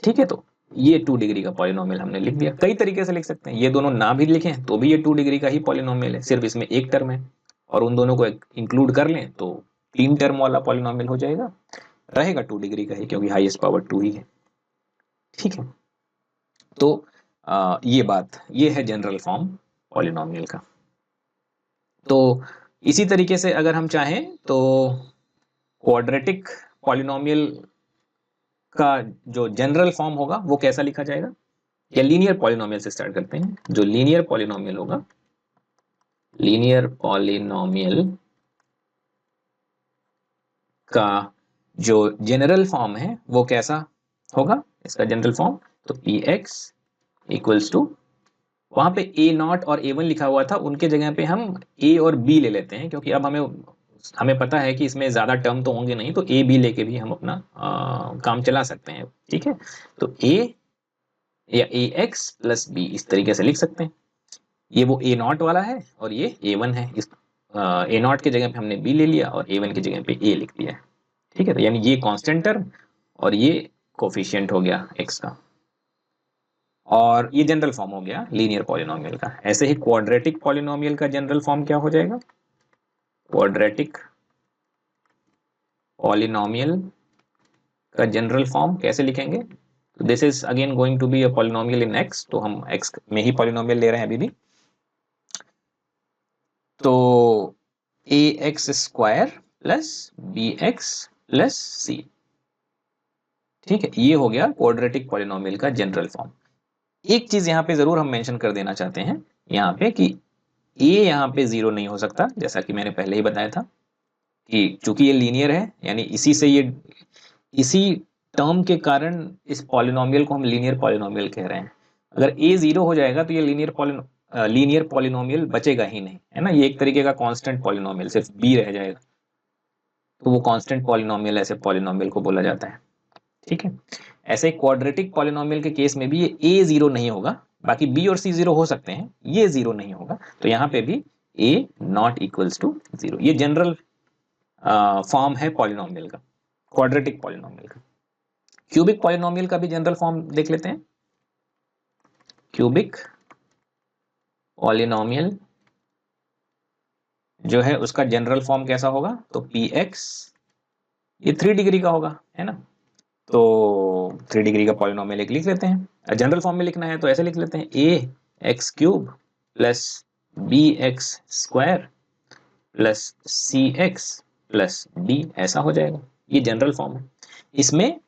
Speaker 1: ठीक है। तो ये 2 डिग्री का पॉलिनोमियल हमने लिख दिया। कई तरीके से लिख सकते हैं, ये दोनों ना भी लिखें तो भी ये 2 डिग्री का ही पॉलिनोमियल है, सिर्फ इसमें एक टर्म है, और उन दोनों को इंक्लूड कर लें तो 3 टर्म वाला पॉलिनोमियल हो जाएगा, रहेगा 2 डिग्री का ही, क्योंकि हाईएस्ट पावर 2 ही है, ठीक है। तो ये बात, ये है जनरल फॉर्म पॉलिनोमियल का। तो इसी तरीके से अगर हम चाहें तो क्वाड्रेटिक पॉलिनोमियल का जो जनरल फॉर्म होगा वो कैसा लिखा जाएगा, या लीनियर पॉलिनोमियल से स्टार्ट करते हैं। जो लीनियर पॉलिनोमियल होगा, लीनियर पॉलिनोमियल का जो जनरल फॉर्म है वो कैसा होगा, इसका जनरल फॉर्म, तो पी एक्स इक्वल्स टू, वहां पे ए नॉट और ए वन लिखा हुआ था, उनके जगह पे हम ए और बी ले लेते हैं, क्योंकि अब हमें पता है कि इसमें ज्यादा टर्म तो होंगे नहीं, तो ए बी लेके भी हम अपना काम चला सकते हैं। ठीक है, तो ए या ए एक्स प्लस बी इस तरीके से लिख सकते हैं। ये वो ए नॉट वाला है और ये ए वन है, इस ए नॉट की जगह पे हमने बी ले लिया और ए वन की जगह पे ए लिख दिया है। ठीक है, तो यानी ये कांस्टेंट टर्म और ये कोफिशिएंट हो गया एक्स का, और ये जनरल फॉर्म हो गया लीनियर पॉलिनोमियल का। ऐसे ही क्वाड्रेटिक पॉलिनोमियल का जनरल फॉर्म क्या हो जाएगा, क्वाड्रेटिक पॉलिनोमियल का जनरल फॉर्म कैसे लिखेंगे, तो this is again going to be a polynomial in x, तो हम एक्स में ही पॉलिनोमियल ले रहे हैं अभी भी, तो a x square plus b x plus c. ठीक है, ये हो गया क्वाड्रेटिक पॉलिनोमियल का जनरल फॉर्म। एक चीज यहाँ पे जरूर हम मेंशन कर देना चाहते हैं यहाँ पे कि ए यहाँ पे जीरो नहीं हो सकता, जैसा कि मैंने पहले ही बताया था कि चूंकि ये लीनियर है, यानी इसी टर्म के कारण इस पॉलिनोमियल को हम लीनियर पॉलिनोमियल कह रहे हैं। अगर ए जीरो हो जाएगा तो ये लीनियर पॉलिनोमियल बचेगा ही नहीं, है ना, ये एक तरीके का कांस्टेंट पॉलिनोमियल, सिर्फ बी रह जाएगा, तो वो कांस्टेंट पॉलिनोमियल ऐसे पॉलिनोमियल को बोला जाता है। ठीक है, ऐसे क्वाड्रेटिक पॉलिनोमियल के केस में भी ये ए जीरो नहीं होगा, बाकी बी और सी जीरो हो सकते हैं, ये जीरो नहीं होगा, तो यहाँ पे भी ए नॉट इक्वल्स टू जीरो। ये जनरल फॉर्म है पॉलिनोमियल का, क्वाड्रेटिक पॉलिनोमियल का। क्यूबिक पॉलिनोमियल का भी जनरल फॉर्म देख लेते हैं। क्यूबिक पॉलिनोमियल जो है उसका जनरल फॉर्म कैसा होगा, तो पी एक्स, ये 3 डिग्री का होगा, है ना, तो 3 डिग्री का पॉलिनोमियल एक लिख लेते हैं। जनरल फॉर्म में लिखना है तो ऐसे लिख लेते हैं, a x cube plus b x square plus c x plus d, ऐसा हो जाएगा। ये जनरल फॉर्म है। इसमें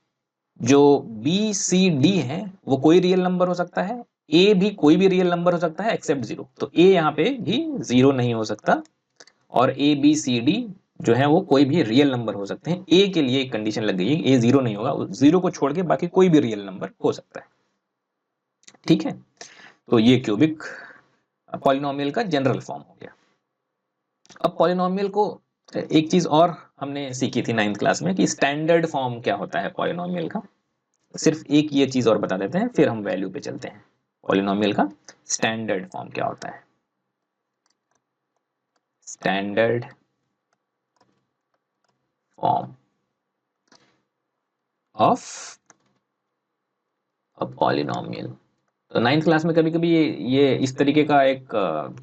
Speaker 1: जो बी सी डी है वो कोई रियल नंबर हो सकता है, ए भी कोई भी रियल नंबर हो सकता है एक्सेप्ट जीरो, तो ए यहाँ पे भी जीरो नहीं हो सकता, और ए बी सी डी जो है वो कोई भी रियल नंबर हो सकते हैं। ए के लिए एक कंडीशन लग गई है, ए जीरो नहीं होगा, जीरो को छोड़ के बाकी कोई भी रियल नंबर हो सकता है। ठीक है, तो ये क्यूबिक पॉलिनोमियल का जनरल फॉर्म हो गया। अब पॉलिनोमियल को एक चीज और हमने सीखी थी 9th क्लास में कि स्टैंडर्ड फॉर्म क्या होता है पॉलिनोमियल का। सिर्फ एक ये चीज और बता देते हैं, फिर हम वैल्यू पे चलते हैं। पॉलिनोमियल का स्टैंडर्ड फॉर्म क्या होता है, standard form of a polynomial. तो 9th क्लास में कभी कभी ये इस तरीके का एक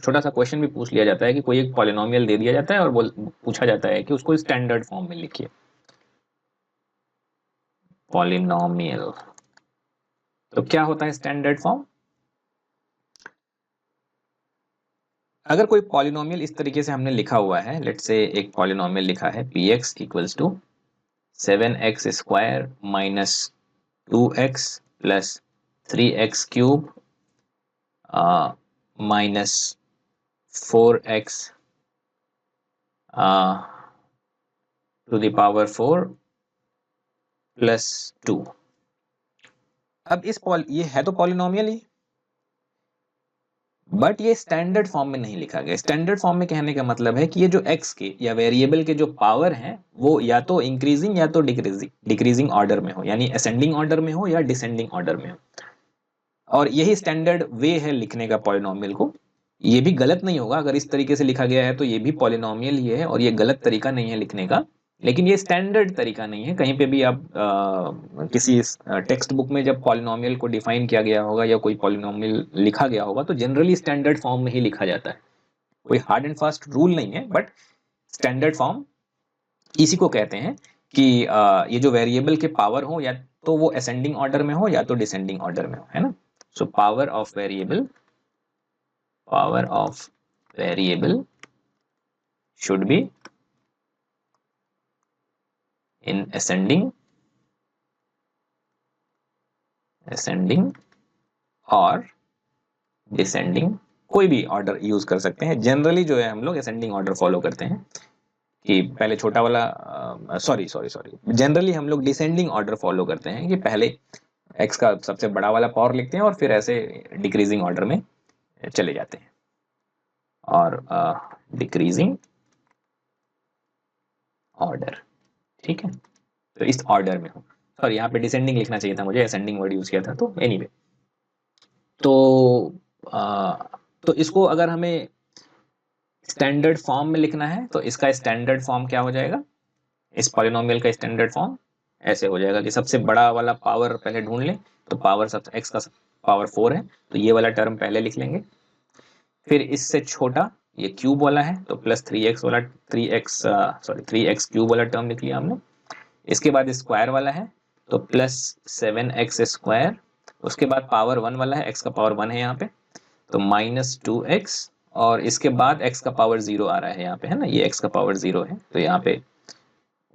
Speaker 1: छोटा सा क्वेश्चन भी पूछ लिया जाता है कि कोई एक पॉलिनोमियल दे दिया जाता है और पूछा जाता है कि उसको स्टैंडर्ड फॉर्म में लिखिए। पॉलिनोमियल, तो क्या होता है स्टैंडर्ड फॉर्म, अगर कोई पॉलिनोमियल इस तरीके से हमने लिखा हुआ है, लेट्स से एक पॉलिनोमियल लिखा है p x equals to 7x square minus 2x plus 3x cube minus 4x to the power 4 plus 2। अब ये है तो पॉलिनोमियल ही, बट ये स्टैंडर्ड फॉर्म में नहीं लिखा गया। स्टैंडर्ड फॉर्म में कहने का मतलब है कि ये जो x के या वेरिएबल के जो पावर हैं वो या तो इंक्रीजिंग या तो डिक्रीजिंग ऑर्डर में हो, यानी असेंडिंग ऑर्डर में हो या डिसेंडिंग ऑर्डर में हो, और यही स्टैंडर्ड वे है लिखने का पॉलिनोमियल को। ये भी गलत नहीं होगा, अगर इस तरीके से लिखा गया है तो ये भी पॉलिनोमियल ही है और ये गलत तरीका नहीं है लिखने का, लेकिन ये स्टैंडर्ड तरीका नहीं है। कहीं पे भी आप किसी टेक्स्ट बुक में जब पॉलिनोमियल को डिफाइन किया गया होगा या कोई पॉलिनोमियल लिखा गया होगा तो जनरली स्टैंडर्ड फॉर्म में ही लिखा जाता है। कोई हार्ड एंड फास्ट रूल नहीं है, बट स्टैंडर्ड फॉर्म इसी को कहते हैं कि ये जो वेरिएबल के पावर हो या तो वो असेंडिंग ऑर्डर में हो या तो डिसेंडिंग ऑर्डर में हो, है ना। So power of variable should be in ascending और डिसेंडिंग, कोई भी ऑर्डर यूज कर सकते हैं। जनरली जो है हम लोग असेंडिंग ऑर्डर फॉलो करते हैं, कि पहले छोटा वाला, सॉरी जनरली हम लोग डिसेंडिंग ऑर्डर फॉलो करते हैं कि पहले x का सबसे बड़ा वाला पावर लिखते हैं और फिर ऐसे डिक्रीजिंग ऑर्डर में चले जाते हैं, और डिक्रीजिंग ऑर्डर, ठीक है। तो इस ऑर्डर में हो, सॉरी यहाँ पे डिसेंडिंग लिखना चाहिए था मुझे, असेंडिंग वर्ड यूज किया था, तो एनीवे तो इसको अगर हमें स्टैंडर्ड फॉर्म में लिखना है तो इसका स्टैंडर्ड फॉर्म क्या हो जाएगा, इस पॉलिनोमियल का स्टैंडर्ड फॉर्म ऐसे हो जाएगा कि सबसे बड़ा वाला पावर पहले ढूंढ लें, तो पावर सब x का पावर 4 है, तो ये वाला टर्म पहले लिख लेंगे। फिर इससे छोटा ये क्यूब वाला है, तो प्लस 3x वाला 3x क्यूब वाला टर्म लिख लिया हमने। इसके बाद स्क्वायर वाला है तो प्लस 7x स्क्वायर, उसके बाद पावर 1 वाला है, x का पावर 1 है यहाँ पे, तो माइनस 2x, और इसके बाद x का पावर 0 आ रहा है यहाँ पे, है ना, ये x का पावर 0 है, तो यहाँ पे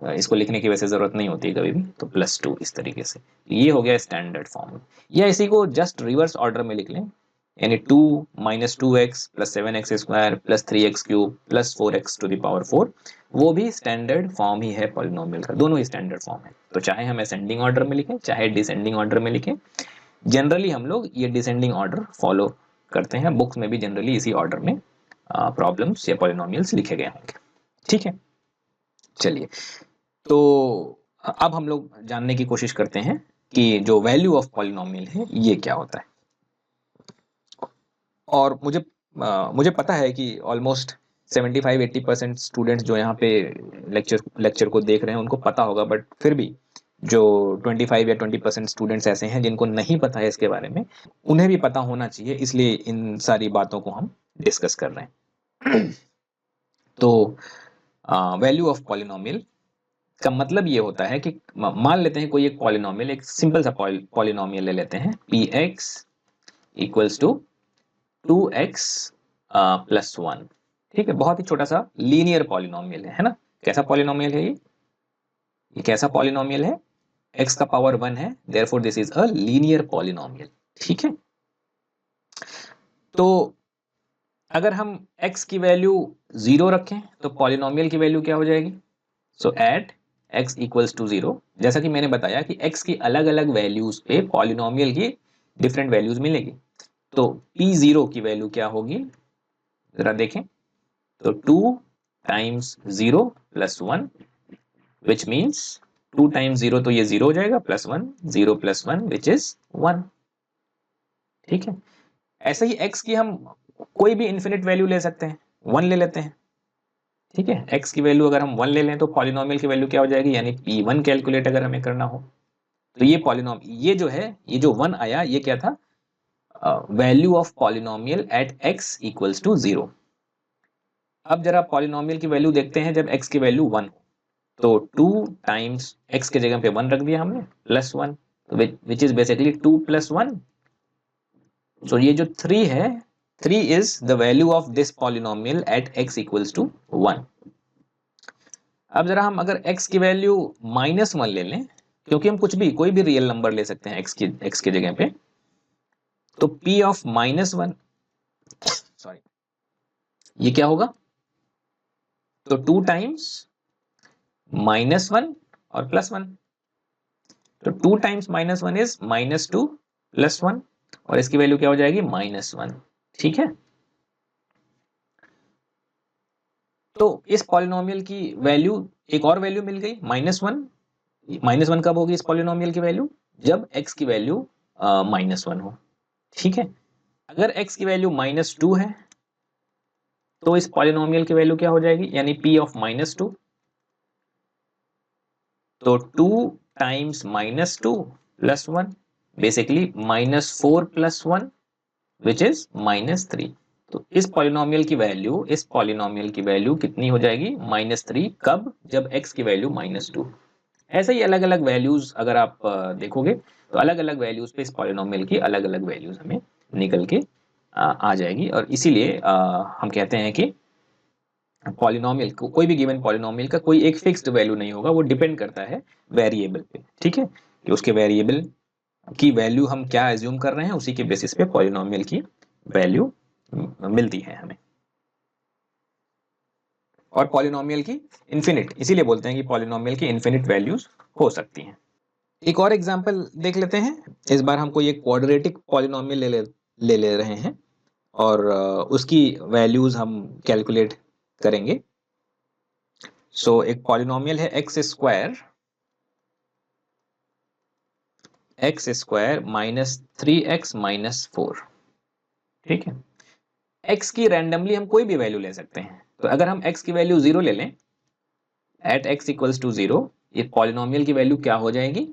Speaker 1: इसको लिखने की वैसे जरूरत नहीं होती है कभी भी, तो प्लस 2 इस तरीके से, ये हो गया स्टैंडर्ड फॉर्म। या इसी को जस्ट रिवर्स ऑर्डर में लिख लें, यानी 2 minus 2x plus 7x square plus 3x cube plus 4x to the power 4, वो भी स्टैंडर्ड फॉर्म ही है पॉलिनोमियल का, दोनों ही स्टैंडर्ड फॉर्म है। तो चाहे हम असेंडिंग ऑर्डर में लिखें चाहे डिसेंडिंग ऑर्डर में लिखें, जनरली हम लोग ये डिसेंडिंग ऑर्डर फॉलो करते हैं, बुक्स में भी जनरली इसी ऑर्डर में प्रॉब्लम्स या पॉलिनोमियल्स लिखे गए होंगे, ठीक है। चलिए, तो अब हम लोग जानने की कोशिश करते हैं कि जो वैल्यू ऑफ पॉलिनोमियल है ये क्या होता है। और मुझे पता है कि ऑलमोस्ट 75-80% स्टूडेंट्स जो यहाँ पे लेक्चर को देख रहे हैं उनको पता होगा, बट फिर भी जो 25 या 20% स्टूडेंट्स ऐसे हैं जिनको नहीं पता है इसके बारे में, उन्हें भी पता होना चाहिए, इसलिए इन सारी बातों को हम डिस्कस कर रहे हैं। तो वैल्यू ऑफ पॉलिनोमियल का मतलब ये होता है कि मान लेते हैं कोई एक पॉलिनोमियल, एक सिंपल सा पॉलिनोमियल ले लेते हैं, px equals to 2x plus 1, ठीक है, बहुत ही छोटा सा लीनियर पॉलिनोमियल है ना। कैसा पॉलिनोमियल है ये कैसा पॉलिनोमियल है, x का पावर 1 है, therefore this is a linear polynomial, ठीक है। तो अगर हम x की वैल्यू 0 रखें तो पॉलिनोमियल की वैल्यू क्या हो जाएगी, सो एट x इक्वल्स टू 0, जैसा कि मैंने बताया कि x की अलग अलग वैल्यूज पे पॉलिनोमियल की डिफरेंट वैल्यूज मिलेगी, तो p0 की वैल्यू क्या होगी जरा देखें, तो 2 times 0 plus 1, which means 2 times 0 तो ये 0 हो जाएगा, प्लस 1, 0 प्लस 1 विच इज 1, ठीक है। ऐसे ही x की हम कोई भी इन्फिनिट वैल्यू ले सकते हैं, 1 ले लेते हैं, ठीक है। x की वैल्यू अगर हम 1 ले लें तो पॉलिनोमियल की वैल्यू क्या हो जाएगी, यानी p1 कैलकुलेट अगर हमें करना हो तो ये पॉलिनोमियल, ये जो है, ये जो 1 आया ये क्या था, value of polynomial at x equals to 0। अब जरा पॉलिनोमियल की वैल्यू देखते हैं जब x की वैल्यू 1 हो, तो 2 टाइम्स x के जगह पे 1 रख दिया हमने plus 1, which is basically 2 plus 1, so ये जो 3 है, 3 is the value of this polynomial at x equals to 1। अब जरा हम अगर x की वैल्यू -1 ले लें, क्योंकि हम कुछ भी कोई भी रियल नंबर ले सकते हैं x की जगह पे, तो p ऑफ -1, सॉरी, ये क्या होगा, तो 2 टाइम्स -1 और प्लस 1, तो 2 टाइम्स -1 इज -2 प्लस 1, और इसकी वैल्यू क्या हो जाएगी -1, ठीक है। तो इस पॉलिनोमियल की वैल्यू, एक और वैल्यू मिल गई -1, -1 कब होगी इस पॉलिनोमियल की वैल्यू, जब x की वैल्यू -1 हो, ठीक है। अगर x की वैल्यू -2 है तो इस पॉलिनोमियल की वैल्यू क्या हो जाएगी, यानी p ऑफ -2, तो 2 times -2 plus 1, basically -4 plus 1 which is -3। तो इस पॉलिनोमियल की वैल्यू कितनी हो जाएगी, -3, कब, जब x की वैल्यू -2। ऐसे ही अलग अलग वैल्यूज अगर आप देखोगे तो अलग अलग वैल्यूज पे इस पॉलिनोमियल की अलग अलग वैल्यूज हमें निकल के आ जाएगी, और इसीलिए हम कहते हैं कि पॉलिनोमियल को, कोई भी गिवन पॉलिनोमियल का कोई एक फिक्स्ड वैल्यू नहीं होगा, वो डिपेंड करता है वेरिएबल पे, ठीक है, कि उसके वेरिएबल की वैल्यू हम क्या एज्यूम कर रहे हैं, उसी के बेसिस पे पॉलिनोमियल की वैल्यू मिलती है हमें। और पॉलिनोमियल की इन्फिनिट, इसीलिए बोलते हैं कि पॉलिनोमियल की इन्फिनिट वैल्यूज हो सकती हैं। एक और एग्जांपल देख लेते हैं। इस बार हम कोई एक क्वाड्रेटिक पॉलिनोमियल ले रहे हैं और उसकी वैल्यूज हम कैलकुलेट करेंगे। सो एक पॉलिनोमियल है x square minus 3x minus 4। ठीक है, x की रैंडमली हम कोई भी वैल्यू ले सकते हैं। तो अगर हम x की वैल्यू 0 ले लें, एट x इक्वल्स टू 0, ये पॉलिनोमियल की वैल्यू क्या हो जाएगी?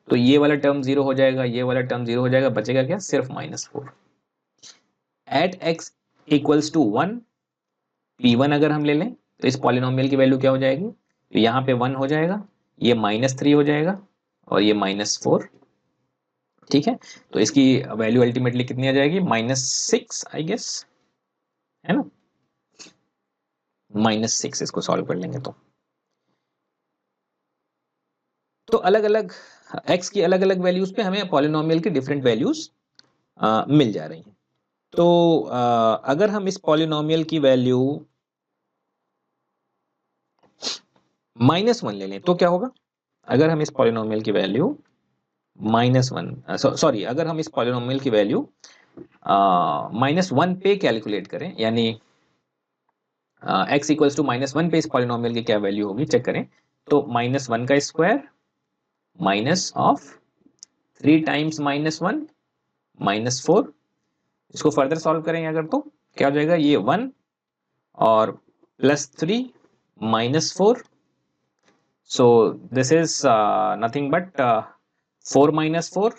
Speaker 1: तो ये वाला टर्म 0 हो जाएगा, ये वाला टर्म 0 हो जाएगा, बचेगा क्या? सिर्फ -4। Eight x equals to 1, p1 अगर हम ले लें तो इस पॉलिनोमियल की वैल्यू क्या हो जाएगी? तो यहाँ पे 1 हो जाएगा, ये -3 हो जाएगा और ये -4। ठीक है, तो इसकी वैल्यू अल्टीमेटली कितनी आ जाएगी? -6 आई गेस, है ना? -6 इसको सॉल्व कर लेंगे तो अलग अलग x की अलग अलग वैल्यूज पे हमें पॉलिनोमियल की डिफरेंट वैल्यूज मिल जा रही हैं। तो अगर हम इस पॉलिनोमियल की वैल्यू -1 ले लें तो क्या होगा? अगर हम इस पॉलिनोमियल की वैल्यू -1 सॉरी अगर हम इस पॉलिनोमियल की वैल्यू -1 पे कैलकुलेट करें, यानी x इक्वल्स टू -1 पे इस पॉलिनोमियल की क्या वैल्यू होगी चेक करें। तो -1 का स्क्वायर माइनस ऑफ 3 टाइम्स -1 -4, इसको फर्दर सॉल्व करेंगे अगर तो क्या हो जाएगा? ये 1 और +3 -4, so this is nothing but 4 -4,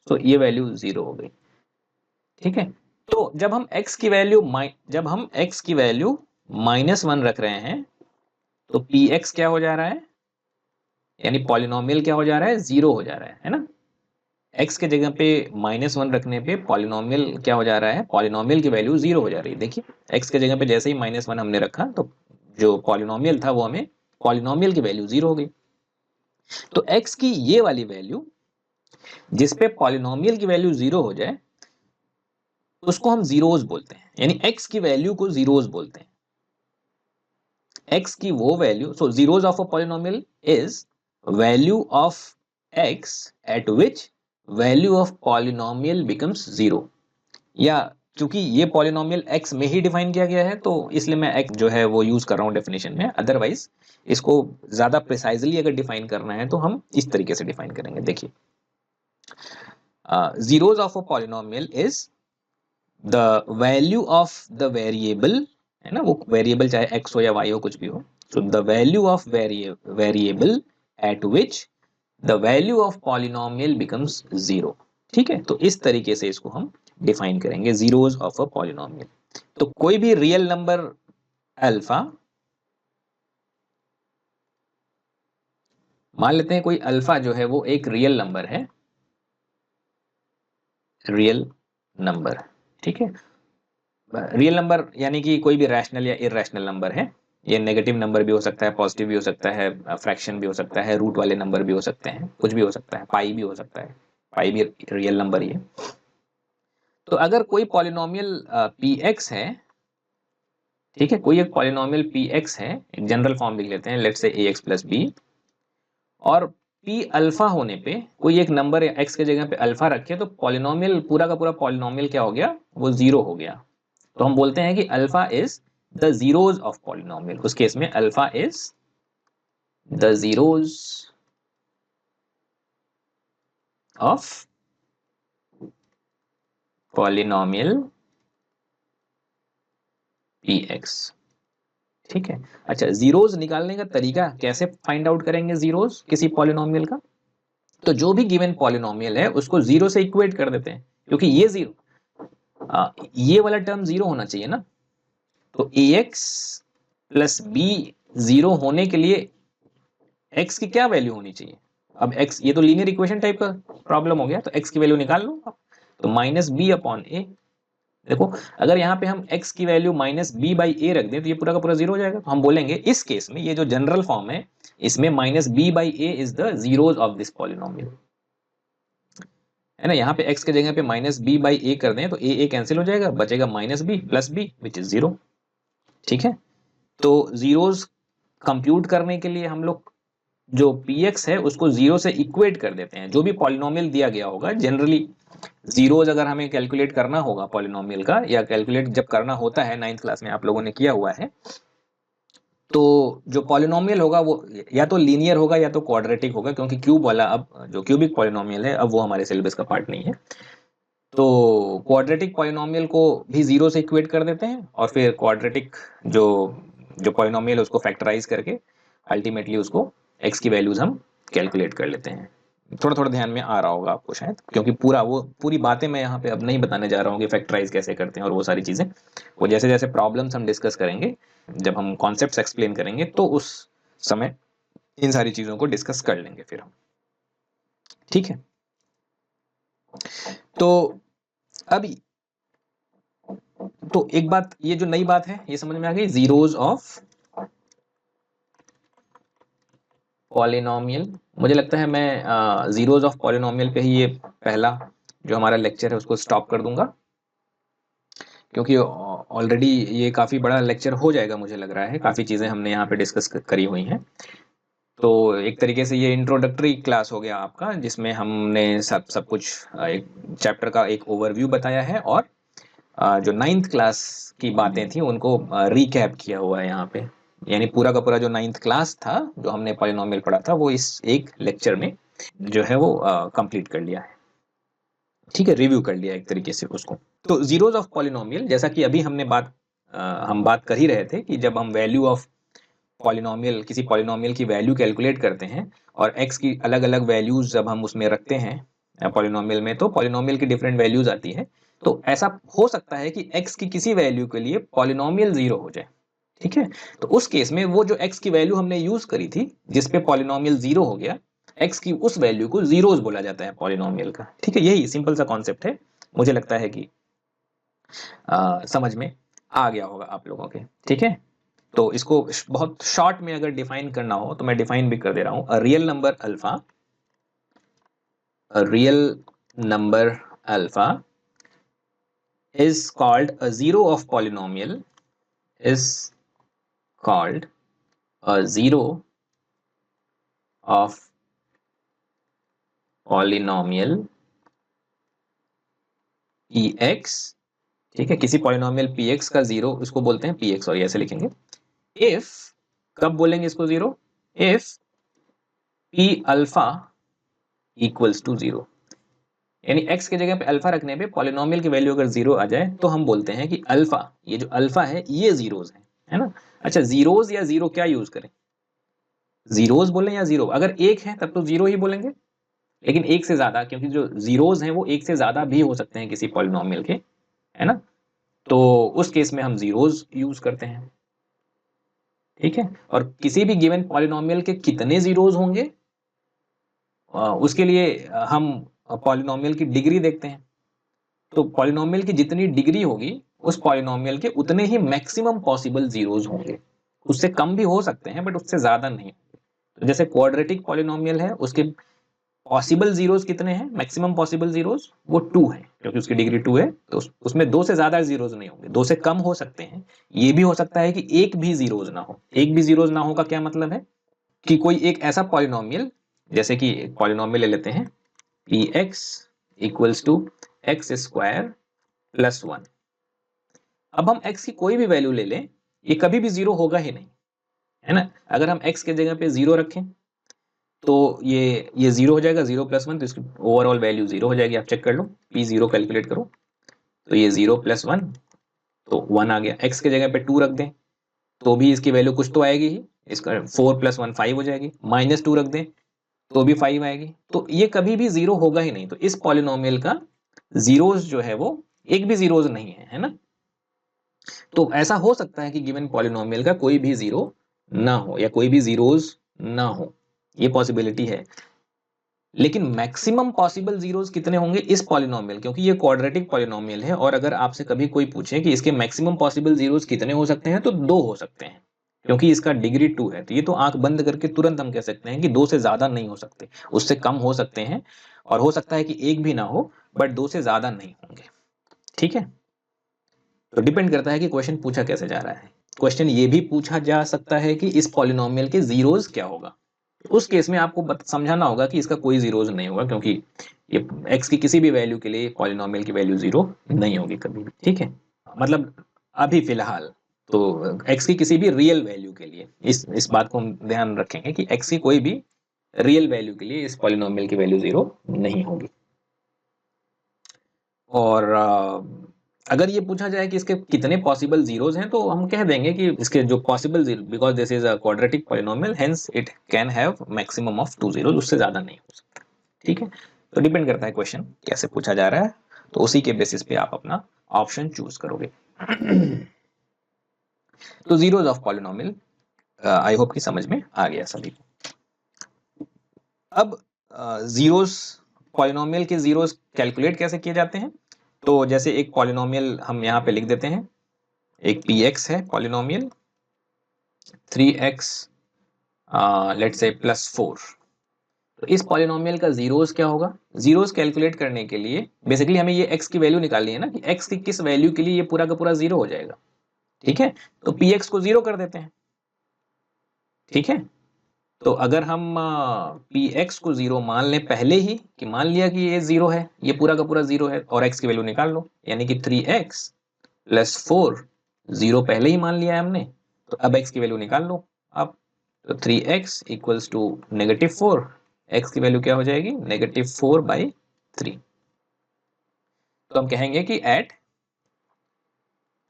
Speaker 1: तो ये वैल्यू 0 हो गई। ठीक है, तो जब हम x की वैल्यू -1 रख रहे हैं तो px क्या हो जा रहा है? यानी पॉलिनोमियल क्या हो जा रहा है? 0 हो जा रहा है ना? x के जगह पे -1 रखने पे पॉलिनोमियल क्या हो जा रहा है? पॉलिनोमियल की वैल्यू 0 हो जा रही है। देखिए, x के जगह पे जैसे ही -1 हमने रखा तो जो पॉलिनोमियल था वो हमें पॉलिनोमियल की वैल्यू 0 हो गई। तो x की ये वाली वैल्यू जिसपे पॉलिनोमियल की वैल्यू 0 हो जाए उसको हम जीरोस बोलते हैं, यानी x की वैल्यू को जीरोस बोलते हैं। x की वो value, so zeros of a polynomial is value of x eight which value of polynomial becomes 0। या चूंकि ये पॉलिनोमियल x में ही डिफाइन किया गया है तो इसलिए मैं x जो है वो यूज कर रहा हूं डेफिनेशन में। अदरवाइज इसको ज्यादा प्रिसाइजली अगर डिफाइन करना है तो हम इस तरीके से डिफाइन करेंगे। देखिए, zeros of a polynomial is the value of the variable, है ना? वो वेरिएबल चाहे x हो या y हो, कुछ भी हो। So the value of variable eight which the value of polynomial becomes 0। ठीक है, तो इस तरीके से इसको हम डिफाइन करेंगे, जीरोस ऑफ अ पॉलिनोमियल। तो कोई भी रियल नंबर अल्फा, मान लेते हैं कोई अल्फा जो है वो एक रियल नंबर है, रियल नंबर। ठीक है, रियल नंबर यानी कि कोई भी रैशनल या इरैशनल नंबर है। ये नेगेटिव नंबर भी हो सकता है, पॉजिटिव भी हो सकता है, फ्रैक्शन भी हो सकता है, रूट वाले नंबर भी हो सकते हैं, कुछ भी हो सकता है, पाई भी हो सकता है। पाई भी रियल नंबर ही है। तो अगर कोई पॉलिनोमियल px है, ठीक है, कोई एक पॉलिनोमियल px है, एक जनरल फॉर्म लिख लेते हैं, let's say ax plus b, और p अल्फा होने पे कोई एक नंबर या x के जगह पे अल्फा रखे तो पॉलिनोमियल पूरा का पूरा पॉलिनोमियल क्या हो गया? वो 0 हो गया। तो हम बोलते हैं कि alpha is the zeros of polynomial. उस केस में alpha is the zeros of polynomial px। ठीक है, अच्छा, जीरोस निकालने का तरीका कैसे फाइंड आउट करेंगे जीरोस किसी पॉलिनोमियल का? तो जो भी गिवन पॉलिनोमियल है उसको 0 से इक्वेट कर देते हैं, क्योंकि ये 0, ये वाला टर्म 0 होना चाहिए ना। तो ax प्लस b 0 होने के लिए x की क्या वैल्यू होनी चाहिए? अब x, ये तो लीनियर इक्वेशन टाइप का प्रॉब्लम हो गया, तो x की वैल्यू निकाल लो। तो -b/a। देखो, अगर यहाँ पे हम x की वैल्यू -b/a रख दें तो ये पूरा का पूरा 0 हो जाएगा। तो हम बोलेंगे इस केस में ये जो जनरल फॉर्म है इसमें -b/a is the zeros of this polynomial, है ना? यहाँ पे x के जगह पे -b/a कर दें तो a कैंसिल हो जाएगा, बचेगा -b plus b which is 0। ठीक है, तो जीरोस कंप्यूट करने के लिए हम लोग जो px है उसको जीरो से इक्वेट कर देते हैं। जो भी पॉलिनोमियल दिया गया होगा, जनरली जीरोज अगर हमें कैलकुलेट करना होगा पॉलिनोमियल का, या कैलकुलेट जब करना होता है 9th क्लास में आप लोगों ने किया हुआ है, तो जो पॉलिनोमियल होगा वो या तो लीनियर होगा या तो क्वाड्रेटिक होगा, क्योंकि क्यूब वाला अब जो क्यूबिक पॉलिनोमियल है अब वो हमारे सिलेबस का पार्ट नहीं है। तो क्वाड्रेटिक पॉलिनोमियल को भी जीरो से इक्वेट कर देते हैं और फिर क्वाड्रेटिक जो जो पॉलिनोमियल है उसको फैक्टराइज करके अल्टीमेटली उसको एक्स की वैल्यूज हम कैलकुलेट कर लेते हैं। थोड़ा थोड़ा ध्यान में आ रहा होगा आपको शायद, क्योंकि पूरी बातें मैं यहाँ पे अब नहीं बताने जा रहा हूँ कि फैक्टराइज कैसे करते हैं और वो सारी चीजें। वो जैसे जैसे प्रॉब्लम्स हम डिस्कस करेंगे, जब हम कॉन्सेप्ट्स एक्सप्लेन करेंगे, तो उस समय इन सारी चीजों को डिस्कस कर लेंगे फिर हम। ठीक है, तो अभी तो एक बात, ये जो नई बात है ये समझ में आ गई, जीरोज ऑफ पॉलिनोमियल। मुझे लगता है मैं जीरोज ऑफ पॉलिनोमियल पे ही ये पहला जो हमारा लेक्चर है उसको स्टॉप कर दूंगा, क्योंकि ऑलरेडी ये काफी बड़ा लेक्चर हो जाएगा। मुझे लग रहा है काफी चीजें हमने यहाँ पे डिस्कस करी हुई हैं। तो एक तरीके से ये इंट्रोडक्टरी क्लास हो गया आपका, जिसमें हमने सब कुछ एक चैप्टर का एक ओवरव्यू बताया है, और जो 9th क्लास की बातें थी उनको रिकैप किया हुआ है यहाँ पे। यानी पूरा का पूरा जो 9th क्लास था, जो हमने पॉलिनोमियल पढ़ा था, वो इस एक लेक्चर में जो है वो कंप्लीट कर लिया है। ठीक है, रिव्यू कर लिया एक तरीके से उसको। तो जीरोज ऑफ पॉलिनोमियल, जैसा कि अभी हम बात कर ही रहे थे कि जब हम वैल्यू ऑफ पॉलिनोमियल, किसी पॉलिनोमियल की वैल्यू कैलकुलेट करते हैं और एक्स की अलग अलग वैल्यूज जब हम उसमें रखते हैं पॉलिनोमियल में, तो पॉलिनोमियल की डिफरेंट वैल्यूज आती है। तो ऐसा हो सकता है कि एक्स की किसी वैल्यू के लिए पॉलिनोमियल जीरो हो जाए। ठीक है, तो उस केस में वो जो एक्स की वैल्यू हमने यूज करी थी जिसपे पॉलिनोमियल जीरो हो गया, एक्स की उस वैल्यू को जीरोज बोला जाता है पॉलिनोमियल का। ठीक है, यही सिंपल सा कॉन्सेप्ट है। मुझे लगता है कि समझ में आ गया होगा आप लोगों के। ठीक है, तो इसको बहुत शॉर्ट में अगर डिफाइन करना हो तो मैं डिफाइन भी कर दे रहा हूं। A real number alpha, a real number alpha is called a zero of polynomial, is called a zero of polynomial px। ठीक है, किसी पॉलिनोमियल px का जीरो उसको बोलते हैं px, और ऐसे लिखेंगे इफ, कब बोलेंगे इसको zero, if p alpha equals to zero. यानी x की जगह पे अल्फा रखने पे पॉलिनोमियल की वैल्यू अगर जीरो आ जाए तो हम बोलते हैं कि अल्फा, ये जो अल्फा है ये जीरोज है ना। अच्छा, जीरोज या जीरो क्या यूज करें, जीरोज बोलें या जीरो? अगर एक है तब तो जीरो ही बोलेंगे, लेकिन एक से ज्यादा, क्योंकि जो जीरोज हैं वो एक से ज्यादा भी हो सकते हैं किसी पॉलिनोमियल के, है ना, तो उस केस में हम जीरोज यूज करते हैं। ठीक है, और किसी भी गिवन पॉलिनोमियल के कितने जीरोज होंगे उसके लिए हम पॉलिनोमियल की डिग्री देखते हैं। तो पॉलिनोमियल की जितनी डिग्री होगी उस पॉलिनोमियल के उतने ही मैक्सिमम पॉसिबल जीरोज होंगे। उससे कम भी हो सकते हैं बट उससे ज्यादा नहीं। तो जैसे क्वाड्रेटिक पॉलिनोमियल है, उसके पॉसिबल जीरोज कितने हैं, मैक्सिमम पॉसिबल जीरोज वो 2 है, क्योंकि उसकी डिग्री 2 है, तो उसमें 2 से ज्यादा जीरोज नहीं होंगे, 2 से कम हो सकते हैं। ये भी हो सकता है कि एक भी जीरोज ना हो। एक भी जीरोज ना हो का क्या मतलब है कि कोई एक ऐसा पॉलिनोमियल, जैसे कि पॉलिनोमियल ले लेते हैं p x equals to x square plus 1। अब हम x की कोई भी वैल्यू ले लें, ये कभी भी जीरो होगा ही नहीं, है ना। अगर हम x के जगह पे जीरो रखें तो ये जीरो हो जाएगा, 0 प्लस 1, तो इसकी ओवरऑल वैल्यू जीरो हो जाएगी। आप चेक कर लो, p0 कैलकुलेट करो, तो ये 0 प्लस 1 तो 1 आ गया। x के जगह पे 2 रख दें तो भी इसकी वैल्यू कुछ तो आएगी ही, इसका 4 प्लस 1 5 हो जाएगी। -2 रख दें तो भी 5 आएगी। तो ये कभी भी जीरो होगा ही नहीं। तो इस पॉलिनोमियल का जीरोज जो है वो एक भी जीरोज नहीं है ना। तो ऐसा हो सकता है कि गिवन पॉलिनोमियल का कोई भी जीरो ना हो या कोई भी जीरोज ना हो, ये पॉसिबिलिटी है। लेकिन मैक्सिमम पॉसिबल जीरोज कितने होंगे इस पॉलिनोमियल, क्योंकि ये क्वाड्रेटिक पॉलिनोमियल है, और अगर आपसे कभी कोई पूछे कि इसके मैक्सिमम पॉसिबल जीरोज कितने हो सकते हैं, तो 2 हो सकते हैं, क्योंकि इसका डिग्री 2 है। तो ये तो आंख बंद करके तुरंत हम कह सकते हैं कि 2 से ज्यादा नहीं हो सकते, उससे कम हो सकते हैं, और हो सकता है कि एक भी ना हो, बट 2 से ज्यादा नहीं होंगे। ठीक है, तो डिपेंड करता है कि क्वेश्चन पूछा कैसे जा रहा है। क्वेश्चन ये भी पूछा जा सकता है कि इस पॉलिनोमियल के जीरोज क्या होगा। उस केस में आपको समझाना होगा कि इसका कोई जीरोज नहीं होगा, क्योंकि ये x की किसी भी वैल्यू के लिए पॉलिनोमियल की वैल्यू जीरो नहीं होगी कभी भी, ठीक है। मतलब अभी फिलहाल तो x की किसी भी रियल वैल्यू के लिए इस बात को हम ध्यान रखेंगे कि x की कोई भी रियल वैल्यू के लिए इस पॉलिनोमियल की वैल्यू जीरो नहीं होगी। और अगर ये पूछा जाए कि इसके कितने पॉसिबल जीरोज हैं, तो हम कह देंगे कि इसके जो possible zero, because this is a quadratic polynomial, hence it can have maximum of 2 zeros, उससे ज्यादा नहीं हो सकता, ठीक है। तो डिपेंड करता है क्वेश्चन कैसे पूछा जा रहा है, तो उसी के बेसिस पे आप अपना ऑप्शन चूज करोगे। तो zeros of polynomial I hope कि समझ में आ गया सभी को। अब जीरोज, पॉलिनोमियल के जीरोज कैलकुलेट कैसे किए जाते हैं, तो जैसे एक पॉलिनोमियल हम यहाँ पे लिख देते हैं, एक px है पॉलिनोमियल 3x लेट्स से +4। तो इस पॉलिनोमियल का जीरोज क्या होगा, जीरोज कैलकुलेट करने के लिए बेसिकली हमें ये x की वैल्यू निकालनी है ना, कि x की किस वैल्यू के लिए ये पूरा का पूरा जीरो हो जाएगा, ठीक है। तो px को जीरो कर देते हैं, ठीक है। तो अगर हम px को जीरो मान लें पहले ही, कि मान लिया कि ये जीरो है, ये पूरा का पूरा जीरो है, और x की वैल्यू निकाल लो, यानी कि 3x +4, जीरो पहले ही मान लिया है हमने, तो अब x की वैल्यू निकाल लो आप। तो 3x इक्वल्स टू -4, x की वैल्यू क्या हो जाएगी, -4/3। तो हम कहेंगे कि एट,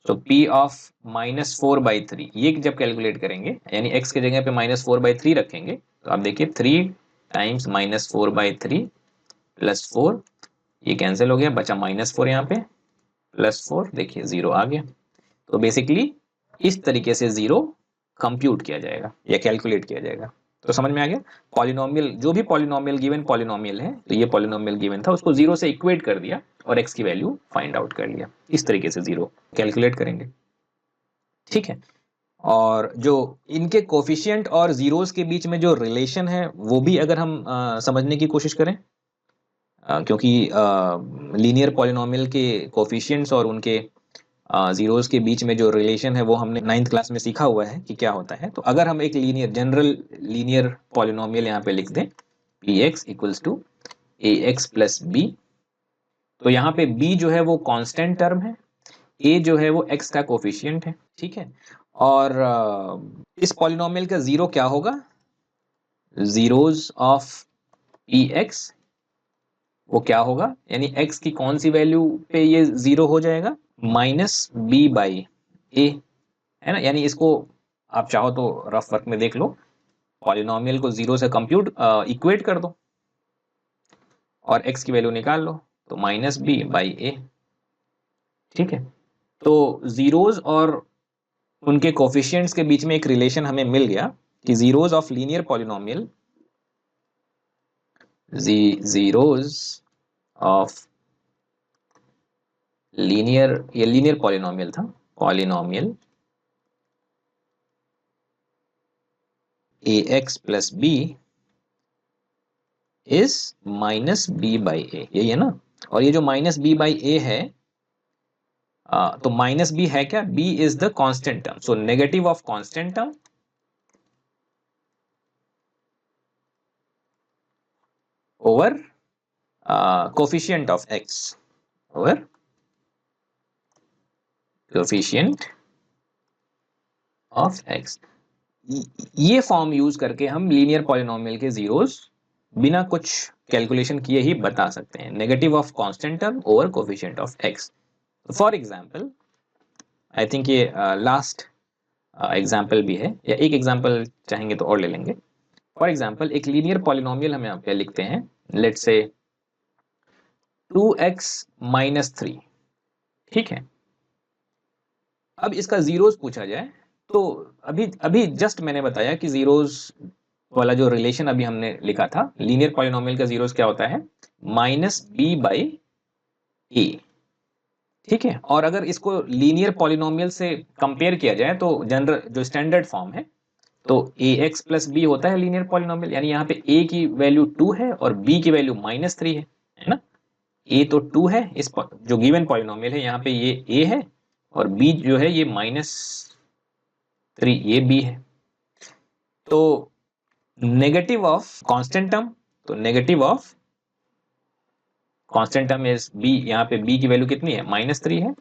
Speaker 1: तो p ऑफ -4/3, ये जब कैलकुलेट करेंगे, यानी x की जगह पे -4/3 रखेंगे, तो आप देखिए 3 टाइम्स -4/3 +4, ये कैंसिल हो गया, बचा -4, यहाँ पे +4, देखिए जीरो आ गया। तो बेसिकली इस तरीके से जीरो कंप्यूट किया जाएगा या कैलकुलेट किया जाएगा। तो समझ में आ गया, पॉलिनोमियल, जो भी पॉलिनोमियल गिवन पॉलिनोमियल है, तो ये पॉलिनोमियल गिवन था, उसको जीरो से इक्वेट कर दिया और x की वैल्यू फाइंड आउट कर लिया, इस तरीके से जीरो कैलकुलेट करेंगे, ठीक है। और जो इनके कोफिशिएंट और जीरोस के बीच में जो रिलेशन है, वो भी अगर हम समझने की कोशिश करें, क्योंकि लीनियर पॉलिनोमियल के कोफिशिएंट्स और उनके जीरोस के बीच में जो रिलेशन है, वो हमने 9th क्लास में सीखा हुआ है कि क्या होता है। तो अगर हम एक लीनियर, जनरल लीनियर पॉलिनोमियल यहाँ पे लिख दें, px equals to ax plus b, तो यहाँ पे b जो है वो कांस्टेंट टर्म है, a जो है वो x का कोफिशिएंट है, ठीक है। और इस पॉलिनोमियल का जीरो क्या होगा, जीरोज ऑफ px वो क्या होगा, यानी x की कौन सी वैल्यू पे ये जीरो हो जाएगा, -b/a, है ना। यानी इसको आप चाहो तो रफ वर्क में देख लो, पॉलिनोमियल को जीरो से कंप्यूट इक्वेट कर दो और x की वैल्यू निकाल लो, तो -b/a, ठीक है। तो जीरोज और उनके कोफिशिएंट्स के बीच में एक रिलेशन हमें मिल गया कि zeros of linear polynomial, zeros of linear, ये लीनियर पॉलिनोमियल था, polynomial ax plus b is -b/a, यही है ना। और ये जो -b/a है, तो -b है क्या, b is the constant term, so negative of constant term over coefficient of x, over coefficient of x। ये फॉर्म यूज करके हम लीनियर पॉलिनोमियल के जीरोस बिना कुछ कैलकुलेशन किए ही बता सकते हैं, negative of constant term over coefficient of x। For example, I think ये लास्ट एग्जाम्पल भी है, या एक एग्जाम्पल चाहेंगे तो और ले लेंगे। फॉर एग्जाम्पल, एक लीनियर पॉलिनोमियल हम यहाँ पे लिखते हैं, लेट्स से 2x - 3, ठीक है। अब इसका जीरोस पूछा जाए, तो अभी अभी जस्ट मैंने बताया कि जीरोस वाला जो रिलेशन अभी हमने लिखा था, लीनियर पॉलिनोमियल का जीरोस क्या होता है, -b/a, ठीक है। और अगर इसको लीनियर पॉलिनोमियल से कंपेयर किया जाए, तो जनरल जो स्टैंडर्ड फॉर्म है, तो ax प्लस b होता है लीनियर पॉलिनोमियल, यानी यहाँ पे a की वैल्यू 2 है और b की वैल्यू -3 है ना। a तो 2 है, इस जो गिवन पॉलिनोमियल है यहाँ पे ये a है, और b जो है ये 3 ये b है। तो नेगेटिव ऑफ कांस्टेंट टर्म, तो negative of constant term is b, यहाँ पे b की वैल्यू कितनी है -3 है,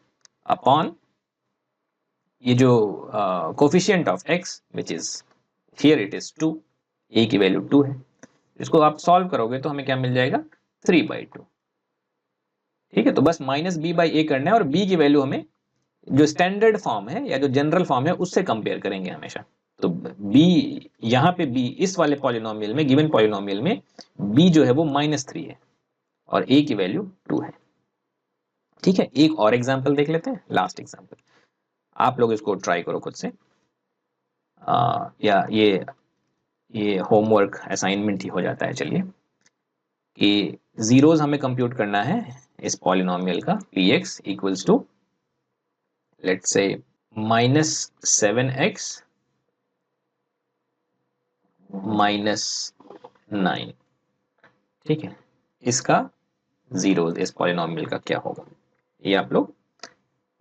Speaker 1: अपॉन ये जो coefficient of x which is here it is 2, a की वैल्यू 2 है। इसको आप सॉल्व करोगे तो हमें क्या मिल जाएगा 3/2। ठीक है, तो बस -b/a करना है और b की वैल्यू हमें जो स्टैंडर्ड फॉर्म है या जो जनरल फॉर्म है उससे कंपेयर करेंगे हमेशा। तो b, यहाँ पे b इस वाले पॉलिनोमियल में, गिवन पॉलिनोमियल में b जो है वो -3 है और a की वैल्यू 2 है। ठीक है, एक और एग्जांपल देख लेते हैं, लास्ट एग्जांपल। आप लोग इसको ट्राई करो खुद से, या ये होमवर्क असाइनमेंट ही हो जाता है। चलिए, कि जीरोस हमें कंप्यूट करना है इस पॉलिनोमियल का px equals to let's say -7x -9। ठीक है, इसका जीरोस इस पॉलिनोमियल का क्या होगा, ये आप लोग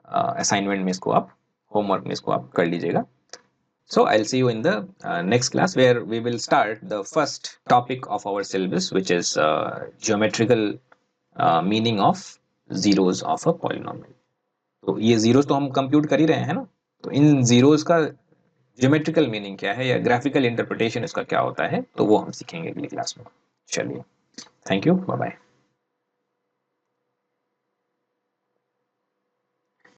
Speaker 1: असाइनमेंट में इसको आप होमवर्क में इसको आप कर लीजिएगा। So I'll see you in the next class where we will start the first topic of our syllabus, which is geometrical meaning of zeros of a polynomial. तो ये zeros तो हम कंप्यूट कर ही रहे हैं ना, तो इन zeros का geometrical meaning क्या है या graphical interpretation इसका क्या होता है, तो वो हम सीखेंगे अगली क्लास में। चलिए, थैंक यू, बाय बाय।